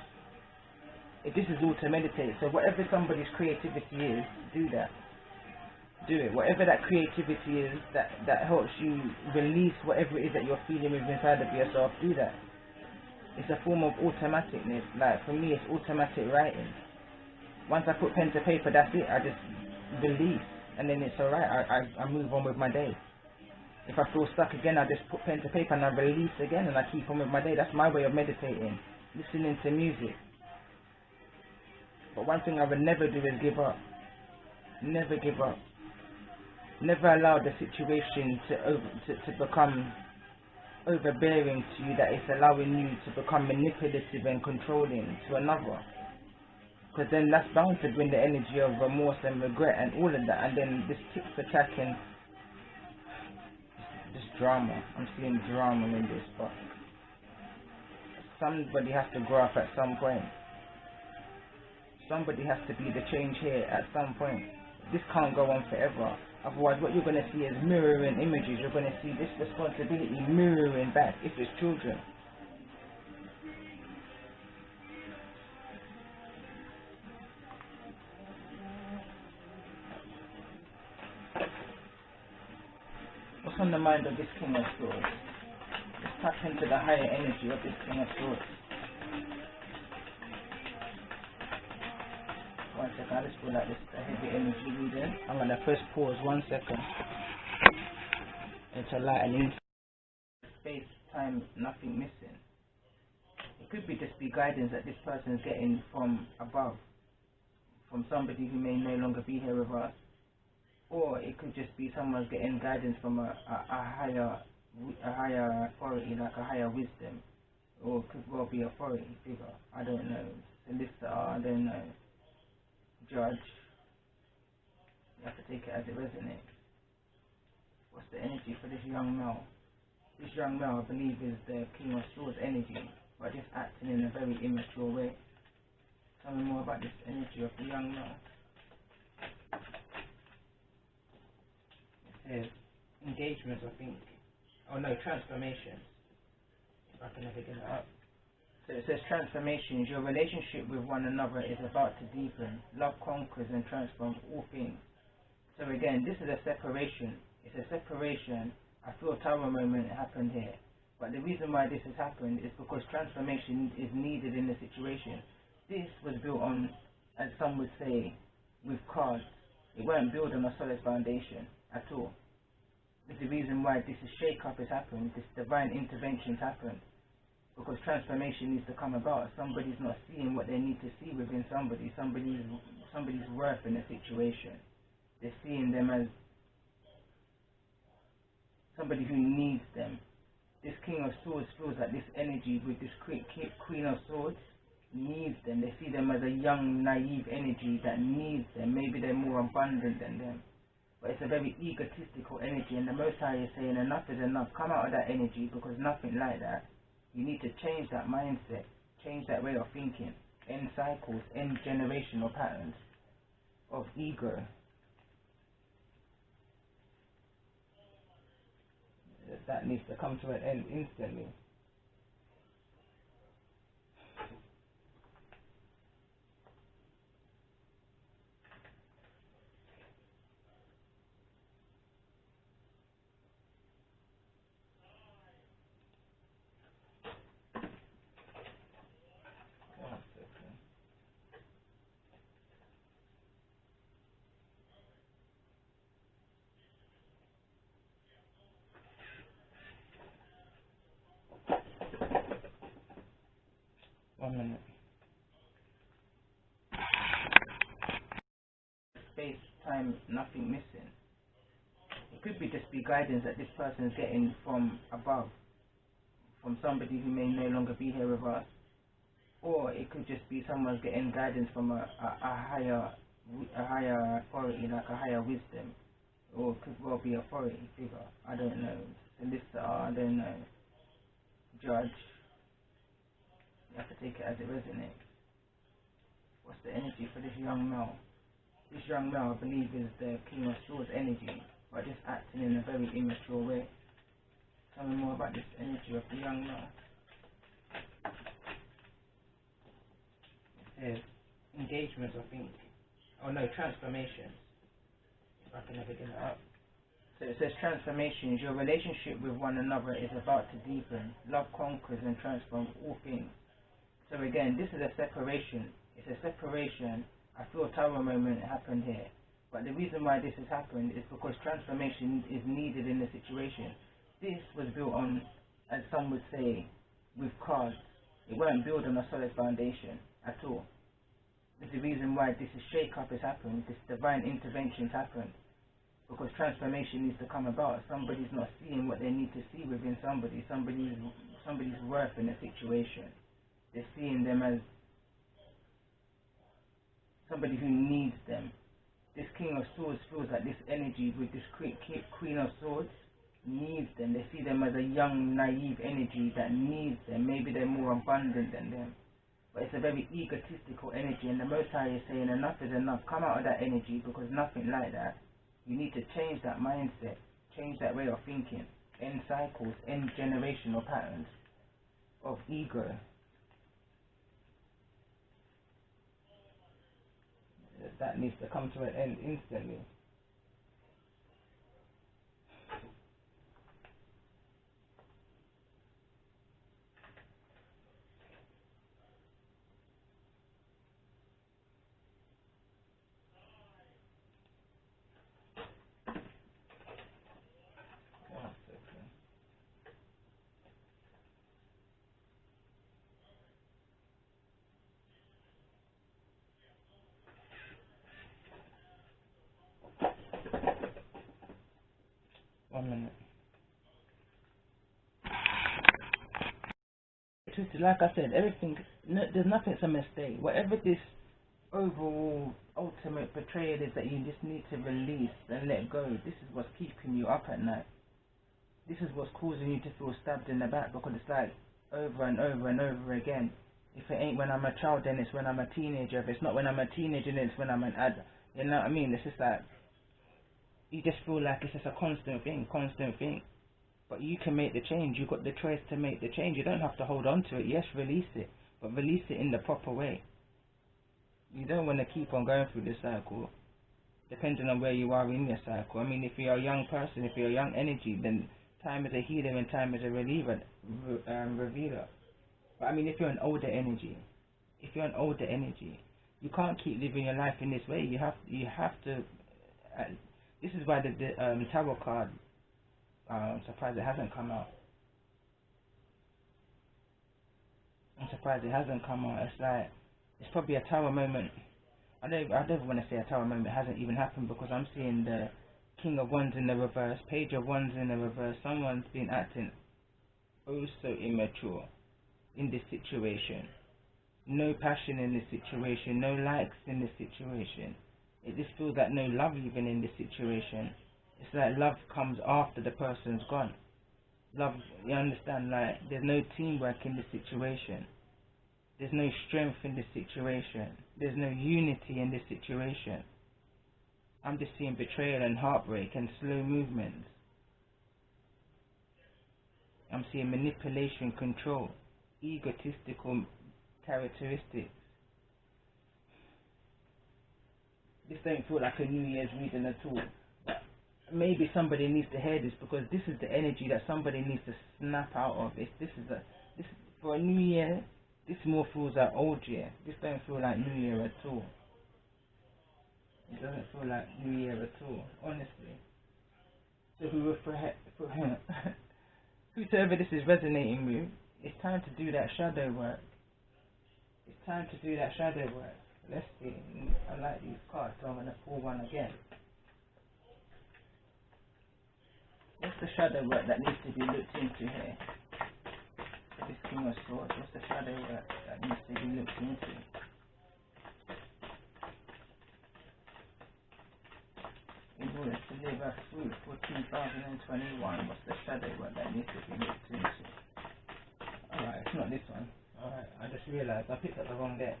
This is all to meditate. So whatever somebody's creativity is, do that. Do it. Whatever that creativity is that helps you release whatever it is that you're feeling with inside of yourself, do that. It's a form of automaticness. Like for me, it's automatic writing. Once I put pen to paper, that's it. I just release, and then it's alright. I move on with my day. If I feel stuck again, I just put pen to paper and I release again, and I keep on with my day. That's my way of meditating. Listening to music. But one thing I would never do is give up. Never give up. Never allow the situation to become overbearing to you, that it's allowing you to become manipulative and controlling to another. Because then that's bound to bring the energy of remorse and regret and all of that. And then this tit for tat and this drama. I'm seeing drama in this, but somebody has to grow up at some point. Somebody has to be the change here at some point. This can't go on forever. Otherwise, what you're going to see is mirroring images. You're going to see this responsibility mirroring back if it's children. What's on the mind of this King of Swords? Let's tap into the higher energy of this King of Swords. One second, I just feel like this is a heavy energy reading. I'm going to first pause 1 second. It's a light and in space, time, nothing missing. It could be just be guidance that this person is getting from above, from somebody who may no longer be here with us, or it could just be someone's getting guidance from a higher authority, like a higher wisdom, or it could well be authority figure. I don't know. Solicitor, I don't know. Judge. You have to take it as it resonates. What's the energy for this young male? This young male, I believe, is the King of Swords energy, but just acting in a very immature way. Tell me more about this energy of the young male. It says engagements, I think. Oh no, transformations. If I can ever get it up. So it says transformations. Your relationship with one another is about to deepen. Love conquers and transforms all things. So again, this is a separation. It's a separation. I feel a tower moment happened here. But the reason why this has happened is because transformation is needed in the situation. This was built on, as some would say, with cards. It weren't built on a solid foundation at all. There's a reason why this shake-up has happened, this divine intervention has happened. Because transformation needs to come about. Somebody's not seeing what they need to see within somebody. Somebody's worth in a situation. They're seeing them as somebody who needs them. This King of Swords feels like this energy with this Queen of Swords needs them. They see them as a young, naive energy that needs them. Maybe they're more abundant than them. But it's a very egotistical energy, and the Most High is saying enough is enough. Come out of that energy, because nothing like that. You need to change that mindset, change that way of thinking, end cycles, end generational patterns of ego. That needs to come to an end instantly. One minute. Space, time, nothing missing. It could be just be guidance that this person is getting from above, from somebody who may no longer be here with us, or it could just be someone's getting guidance from a higher authority, like a higher wisdom, or it could well be authority figure. I don't know. Solicitor, I don't know. Judge. You have to take it as it resonates. What's the energy for this young male? This young male, I believe, is the King of Swords energy, but just acting in a very immature way. Tell me more about this energy of the young male. It says engagements, I think. Oh no, transformations. If I can ever get it up. So it says transformations. Your relationship with one another is about to deepen. Love conquers and transforms all things. So again, this is a separation. It's a separation. I feel a tower moment happened here. But the reason why this has happened is because transformation is needed in the situation. This was built on, as some would say, with cards. It weren't built on a solid foundation at all. There's a reason why this shake-up has happened, this divine intervention has happened. Because transformation needs to come about. Somebody's not seeing what they need to see within somebody. Somebody's worth in a situation. They're seeing them as somebody who needs them. This King of Swords feels like this energy with this Queen of Swords needs them. They see them as a young, naive energy that needs them. Maybe they're more abundant than them. But it's a very egotistical energy, and the Most High is saying enough is enough. Come out of that energy, because nothing like that. You need to change that mindset, change that way of thinking, end cycles, end generational patterns of ego. That needs to come to an end instantly. 1 minute. Like I said, everything, no, there's nothing's a mistake. Whatever this overall ultimate betrayal is that you just need to release and let go, this is what's keeping you up at night. This is what's causing you to feel stabbed in the back, because it's like over and over and over again. If it ain't when I'm a child, then it's when I'm a teenager. If it's not when I'm a teenager, then it's when I'm an adult. You know what I mean? It's just like, you just feel like it's just a constant thing. But you can make the change. You've got the choice to make the change. You don't have to hold on to it. Yes, release it, but release it in the proper way. You don't want to keep on going through this cycle, depending on where you are in your cycle. I mean, if you're a young person, if you're a young energy, then time is a healer and time is a revealer. But I mean, if you're an older energy, you can't keep living your life in this way. You have to. This is why the tarot card. I'm surprised it hasn't come out. It's like, it's probably a tower moment. I don't want to say a tower moment. It hasn't even happened, because I'm seeing the King of Wands in the reverse, Page of Wands in the reverse. Someone's been acting oh so immature in this situation. No passion in this situation. No likes in this situation. It just feels like no love even in this situation. It's like love comes after the person's gone. Love, you understand, like, there's no teamwork in this situation. There's no strength in this situation. There's no unity in this situation. I'm just seeing betrayal and heartbreak and slow movements. I'm seeing manipulation, control, egotistical characteristics. This don't feel like a New Year's reading at all. Maybe somebody needs to hear this, because this is the energy that somebody needs to snap out of. This for a new year. This more feels like old year. This don't feel like New Year at all. It doesn't feel like New Year at all, honestly. So whoever this is resonating with, it's time to do that shadow work. Let's see. I like these cards, so I'm gonna pull one again. What's the shadow work that needs to be looked into here? This King of Swords, what's the shadow work that needs to be looked into? In order to live us through for 2021, what's the shadow work that needs to be looked into? Alright, it's not this one. Alright, I just realised I picked up the wrong deck.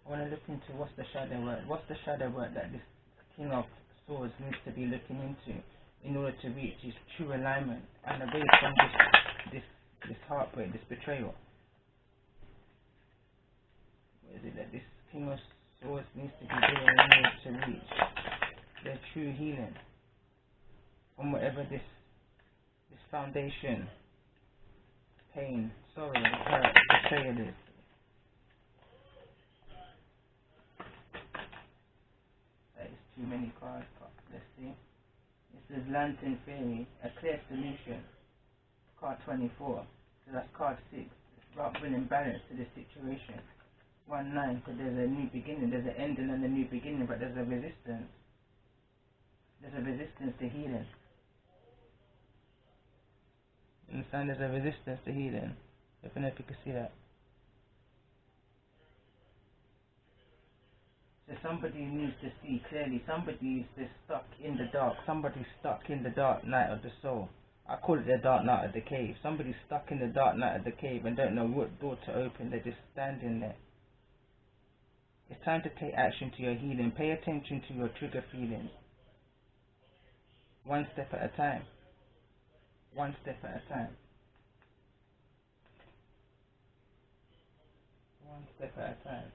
I want to look into what's the shadow work. What's the shadow work that this King of Swords needs to be looking into in order to reach his true alignment and away from this heartbreak, this betrayal? What is it that this King of Swords needs to be doing in order to reach their true healing from whatever this foundation, pain, sorrow, hurt, betrayal is? Too many cards. Let's see. This is Lantern Theory, a clear solution. Card 24. So that's card 6. It's about bringing balance to this situation. 1-9, because there's a new beginning. There's an ending and a new beginning, but there's a resistance. There's a resistance to healing. You understand? There's a resistance to healing. I don't know if you can see that. So somebody needs to see clearly. Somebody is just stuck in the dark. Somebody's stuck in the dark night of the soul. I call it the dark night of the cave. Somebody's stuck in the dark night of the cave and don't know what door to open. They're just standing there. It's time to take action to your healing. Pay attention to your trigger feelings. One step at a time. One step at a time. One step at a time.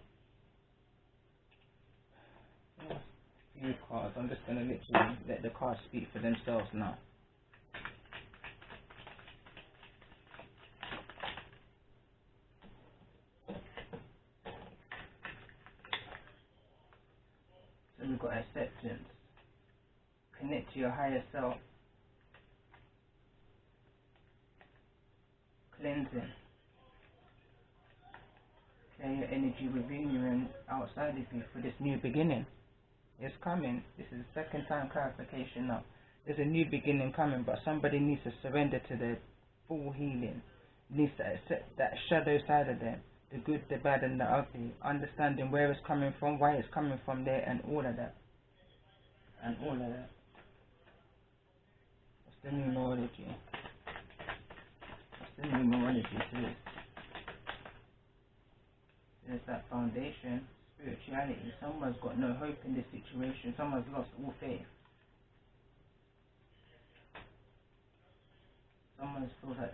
Few cards. I'm just going to literally let the cards speak for themselves now. So we've got acceptance. Connect to your higher self. Cleansing. prepare your energy within you and outside of you for this new beginning. It's coming. This is the second time clarification now. There's a new beginning coming, but somebody needs to surrender to their full healing. Needs to accept that shadow side of them, the good, the bad, and the ugly. Understanding where it's coming from, why it's coming from there, and all of that. And all of that. What's the numerology? What's the numerology to this? There's that foundation, spirituality. Someone's got no hope in this situation. Someone's lost all faith. Someone feels like,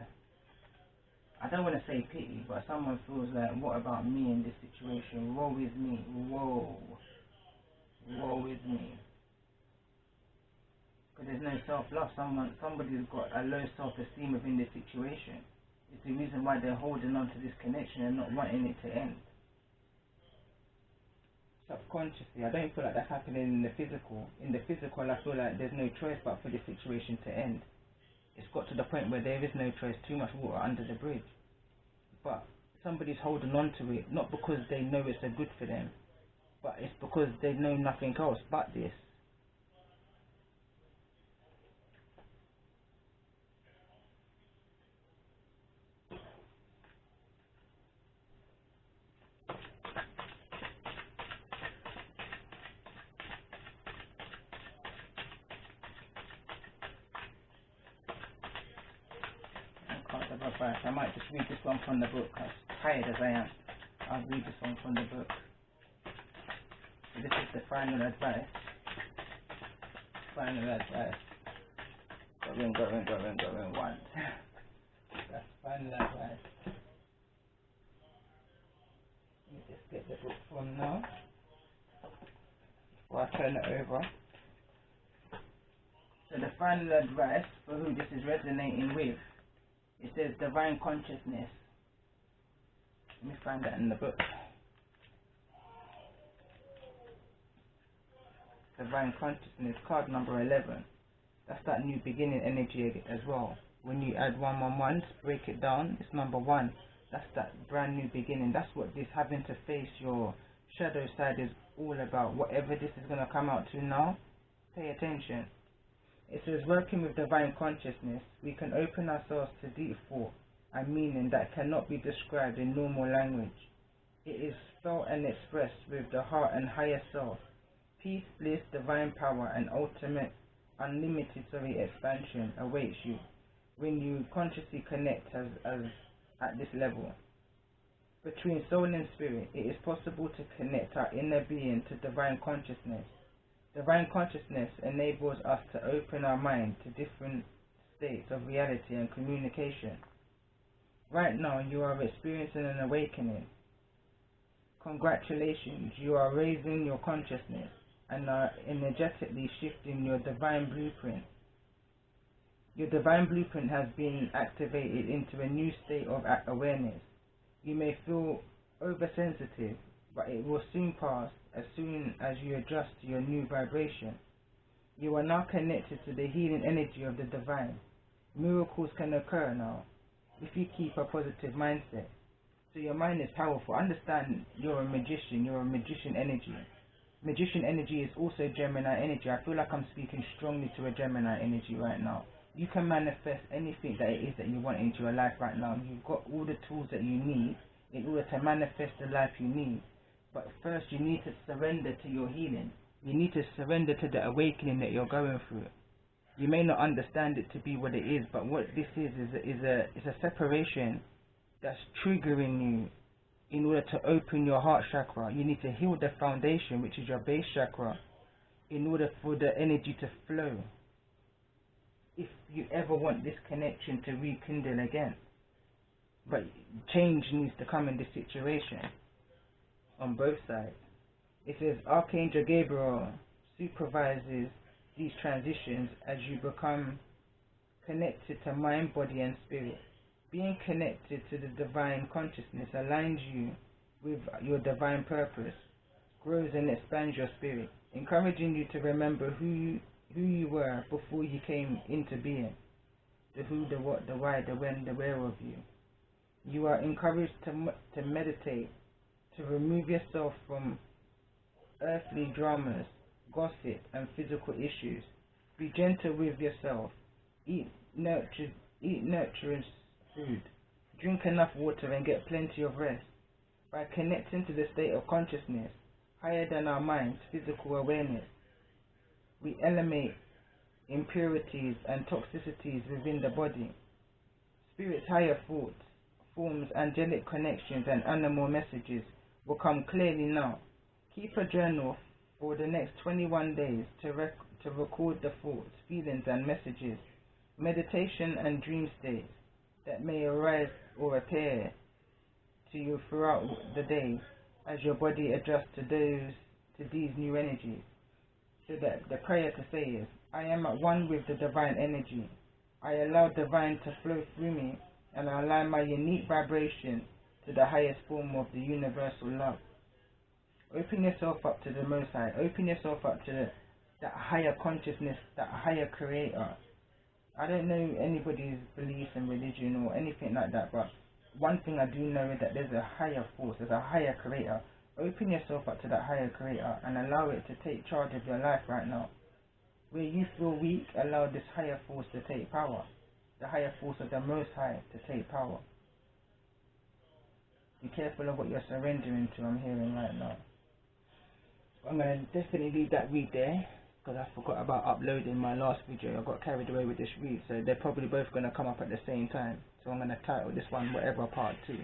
I don't want to say pity, but someone feels like, what about me in this situation? Woe is me. Woe. Woe is me. Because there's no self-love. Somebody's got a low self-esteem within this situation. It's the reason why they're holding on to this connection and not wanting it to end. Subconsciously, I don't feel like that's happening in the physical. In the physical, I feel like there's no choice but for this situation to end. It's got to the point where there is no choice, too much water under the bridge. But somebody's holding on to it, not because they know it's a good for them, but it's because they know nothing else but this. I might just read this one from the book, as tired as I am. I'll read this one from the book. So this is the final advice. Final advice. Going once. That's final advice. Let me just get the book from now before I turn it over. So the final advice, for who this is resonating with, it says divine consciousness. Let me find that in the book. Divine consciousness, card number 11. That's that new beginning energy as well. When you add 111, break it down, it's number 1. That's that brand new beginning. That's what this having to face your shadow side is all about. Whatever this is going to come out to now, pay attention. It says, working with divine consciousness, we can open ourselves to deep thought and meaning that cannot be described in normal language. It is felt and expressed with the heart and higher self. Peace, bliss, divine power, and ultimate, unlimited expansion awaits you when you consciously connect as at this level. Between soul and spirit, it is possible to connect our inner being to divine consciousness. Divine consciousness enables us to open our mind to different states of reality and communication. Right now, you are experiencing an awakening. Congratulations, you are raising your consciousness and are energetically shifting your divine blueprint. Your divine blueprint has been activated into a new state of awareness. You may feel oversensitive, but it will soon pass as soon as you adjust to your new vibration. You are now connected to the healing energy of the divine. Miracles can occur now if you keep a positive mindset. So your mind is powerful. Understand you're a magician. You're a magician energy. Magician energy is also Gemini energy. I feel like I'm speaking strongly to a Gemini energy right now. You can manifest anything that it is that you want into your life right now. You've got all the tools that you need in order to manifest the life you need. But first you need to surrender to your healing. You need to surrender to the awakening that you're going through. You may not understand it to be what it is, but what this is a separation that's triggering you in order to open your heart chakra. You need to heal the foundation, which is your base chakra, in order for the energy to flow. If you ever want this connection to rekindle again. But change needs to come in this situation on both sides. It says Archangel Gabriel supervises these transitions as you become connected to mind, body and spirit. Being connected to the divine consciousness aligns you with your divine purpose, grows and expands your spirit, encouraging you to remember who you were before you came into being. The who, the what, the why, the when, the where of you. You are encouraged to meditate to remove yourself from earthly dramas, gossip, and physical issues. Be gentle with yourself. Eat nurturing food. Drink enough water and get plenty of rest. By connecting to the state of consciousness, higher than our mind's physical awareness, we eliminate impurities and toxicities within the body. Spirit's higher thoughts, forms, angelic connections, and animal messages will come clearly now. Keep a journal for the next 21 days to record the thoughts, feelings, and messages, meditation and dream states that may arise or appear to you throughout the day as your body adjusts to these new energies. So that the prayer to say is, I am at one with the divine energy. I allow divine to flow through me, and I align my unique vibration to the highest form of the universal love. Open yourself up to the Most High. Open yourself up to that higher consciousness, that higher creator. I don't know anybody's beliefs in religion or anything like that, but one thing I do know is that there's a higher force, there's a higher creator. Open yourself up to that higher creator and allow it to take charge of your life right now. Where you feel weak, allow this higher force to take power. The higher force of the Most High to take power. Be careful of what you're surrendering to, I'm hearing right now. I'm going to definitely leave that read there, because I forgot about uploading my last video. I got carried away with this read, so they're probably both going to come up at the same time. So I'm going to title this one Whatever Part 2.